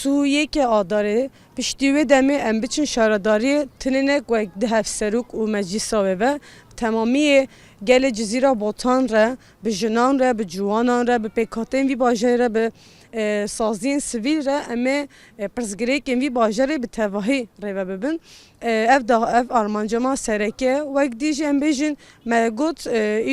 S3: sûyekê adarê piştî wê demê em biçin şaradariyê tinênek wek di hevserok û meclîsa wê ve temamiyê gelê cizîra botan re bi jinan re bi ciwanan re bi pêkhatên vî bajarê re bi saziyên sivîl re em ê pirsgirêkên vî bajarê bi tevahî rêve bibin ev armancama sereke wek dî jî em bêjin me got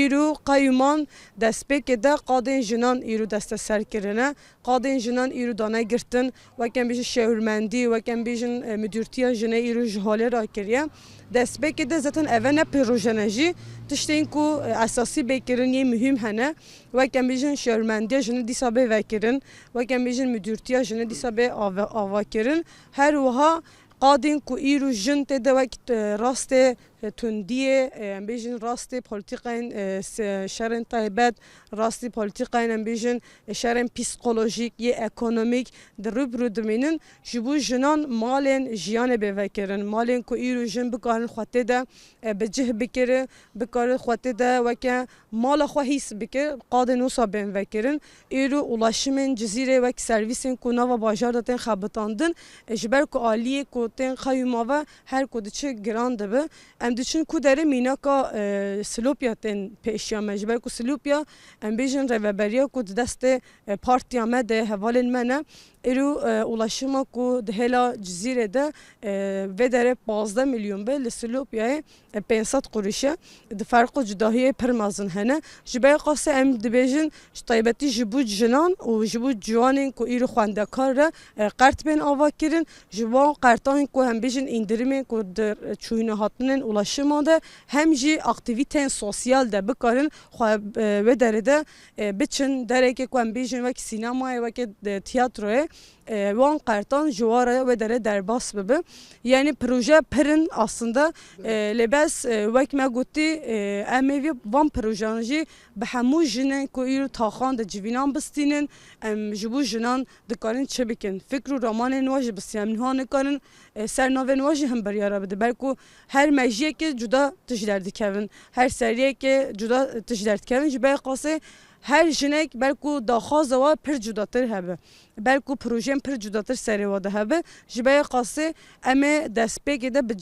S3: îro qeyûman destpêkê de qadên jinan îro desteserkirine qadên jinan îro dane girtin wek em bêjin şehûrmendî wek em bêjin müdîrtiya jinê îro ji halê rakiriye destpêkê de zaten ev ne projene jî tiştên ku esasî bêkirin yê mühim hene wek em bêjin şehûrmendiya jinê dîsa bê vekirin wek em bêjin müdîrtiya jinê dîsa bê avakirin her wiha qadên ku îro jin tê de wek rastê tundiyê em bêjin rastê polîtîkayên şerên taybet rastî polîtîkayên em bêjin şerên psikolojîk yê ekonomîk di rûbirû dimînin ji bo jinan malên jiyanê bê vekirin malên ku îro jin bikarin xwetê de bi cih bikire bikarin xwetê de weke mala xwe hîs bikir qadên wisa bên vekirin îro ulaşımên cizîrê wek servîsên ku nava bajar de tên xebitandin ji ber ku aliyê ku tên xeyûma ve her ku diçe giran dibe em em diçin ku derê mînaka Silopya tên pêşiya me ji ber ku Silopya em bêjin rêveberiya ku di destê partiya me de hevalên me ne êro ulaşıma ku di hêla cizîrê de vê derê 15 milyon be li Silopyayê 500 qurîş e di ferqa cudahiyê pir mezin hene ji ber qasê em dibêjin ji taybetî ji bo jinan û ji bo ciwanên ku îro xwendekar re qert bên ava kirin ji wan qertanên ku hem bêjin îndirimên ku di çûyîne hatinên ulaşıma de hem jî aktivîteyên sosyal de bikarin vê derê de biçin derekê ku em bêjin wekî sînemayê wekî tiyatroyê wan qertan ji ware vê derê derbas bibe yani proje pirin aslında lêbes wek me gotî em ê van projeyan jî bi hemû jinên ku îro taxan de civînan bistînin em ji bo jinan dikarin çi bikin fikr û ramanên we ji bisiyemniha nikarin sernavên we jî him biryara bide belku her mejiyekê cuda tişler dikevin her seriyekê cuda tişler dikevin ji ber qasê her jinek belku daxwaza we pir cudatir hebe belku projen pir cudatir serê we de hebe ji ber qasê em ê destpêkê de bi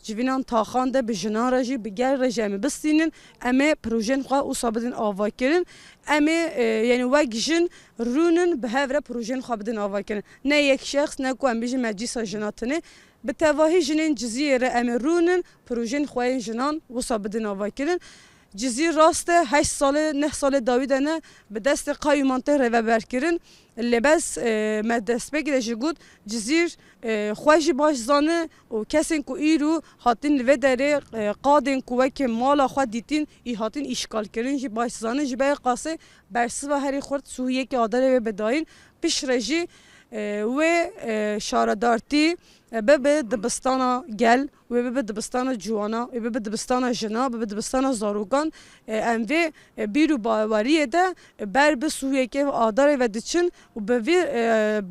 S3: civînan taxan de bi jinan re jî bi gel re jî em ê bistînin em ê projeyên xwe wisa bidin avakirin em ê yani wek jin rûnin bi hev re projeyên xwe bidin avakirin ne yek şexs ne ku em bêjin meclîsa jinatinê bi tevahî jinên cizîrê re em ê rûnin projeyên xwe yên jinan wisa bidin avakirin Cizîr rast e 8 salê 9 salê dawî de ne bi destê qayûman te rêveberkirin lêbes me destpêkê de ji got cizîr xwe jî baş zane û kesên ku îro hatin li vê derê qadên ku wekî mala xwe dîtin î hatin îşgalkirin jî baş zane ji ber qasê bersiva herî xurt Sûriyekê adarê wê bedayîn piştre jî wê şaredartî bibe dibistana gel wê bibe dibistana ciwana wê bibe dibistana jina bibe dibistana zarokan em vê bîr û baweriyê de ber bi Sûriyekê adarê ve diçin û bi vê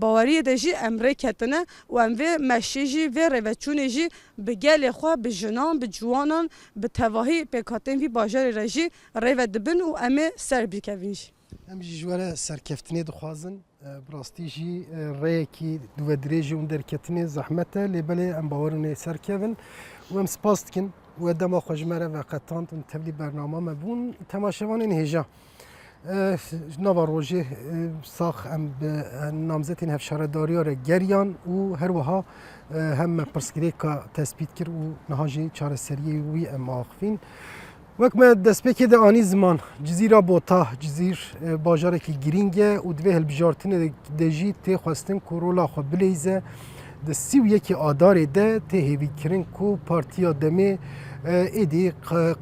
S3: baweriyê de jî em rêketine û em vê meşê jî vê rêveçûnê jî bi gelê xwe bi jinan bi ciwanan bi tevahî pêkhatên vî bajarê re jî rêve dibin û em ê ser bikevin jî
S1: em jî ji were serkeftinê dixwazin bi rastî jî rêyekî duvedirêjî û derketinê zehmet e lêbelê em bawerin ê serkevin û em spas dikin wê dema xwe ji me re veqetand û tevlî bername me bûn temaşevanên hêja nava rojê sax em bi namzetên hevşaredariya re geriyan û her wiha hem me pirsgirêka tespît kir û niha jî çareseriyê wî em axivîn Wek me destpêkê de anî ziman cizîra Bota cizîr bajarekî girîng e û divê hilbijartinê de jî tê xwestin ku rola xwe bilêze di 31 adarê de tê hêvîkirin ku Partiya Demê êdî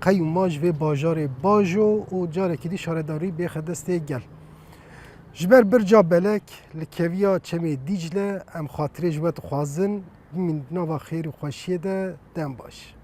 S1: qeyûma ji vê bajarê bajo û carekî dî şaredarî bêxe destê gel. Ji ber birca belek li keviya çemê Dîcle em xatirê ji we dixwazin bimîn nava xêr û xweşiyê de dem baş.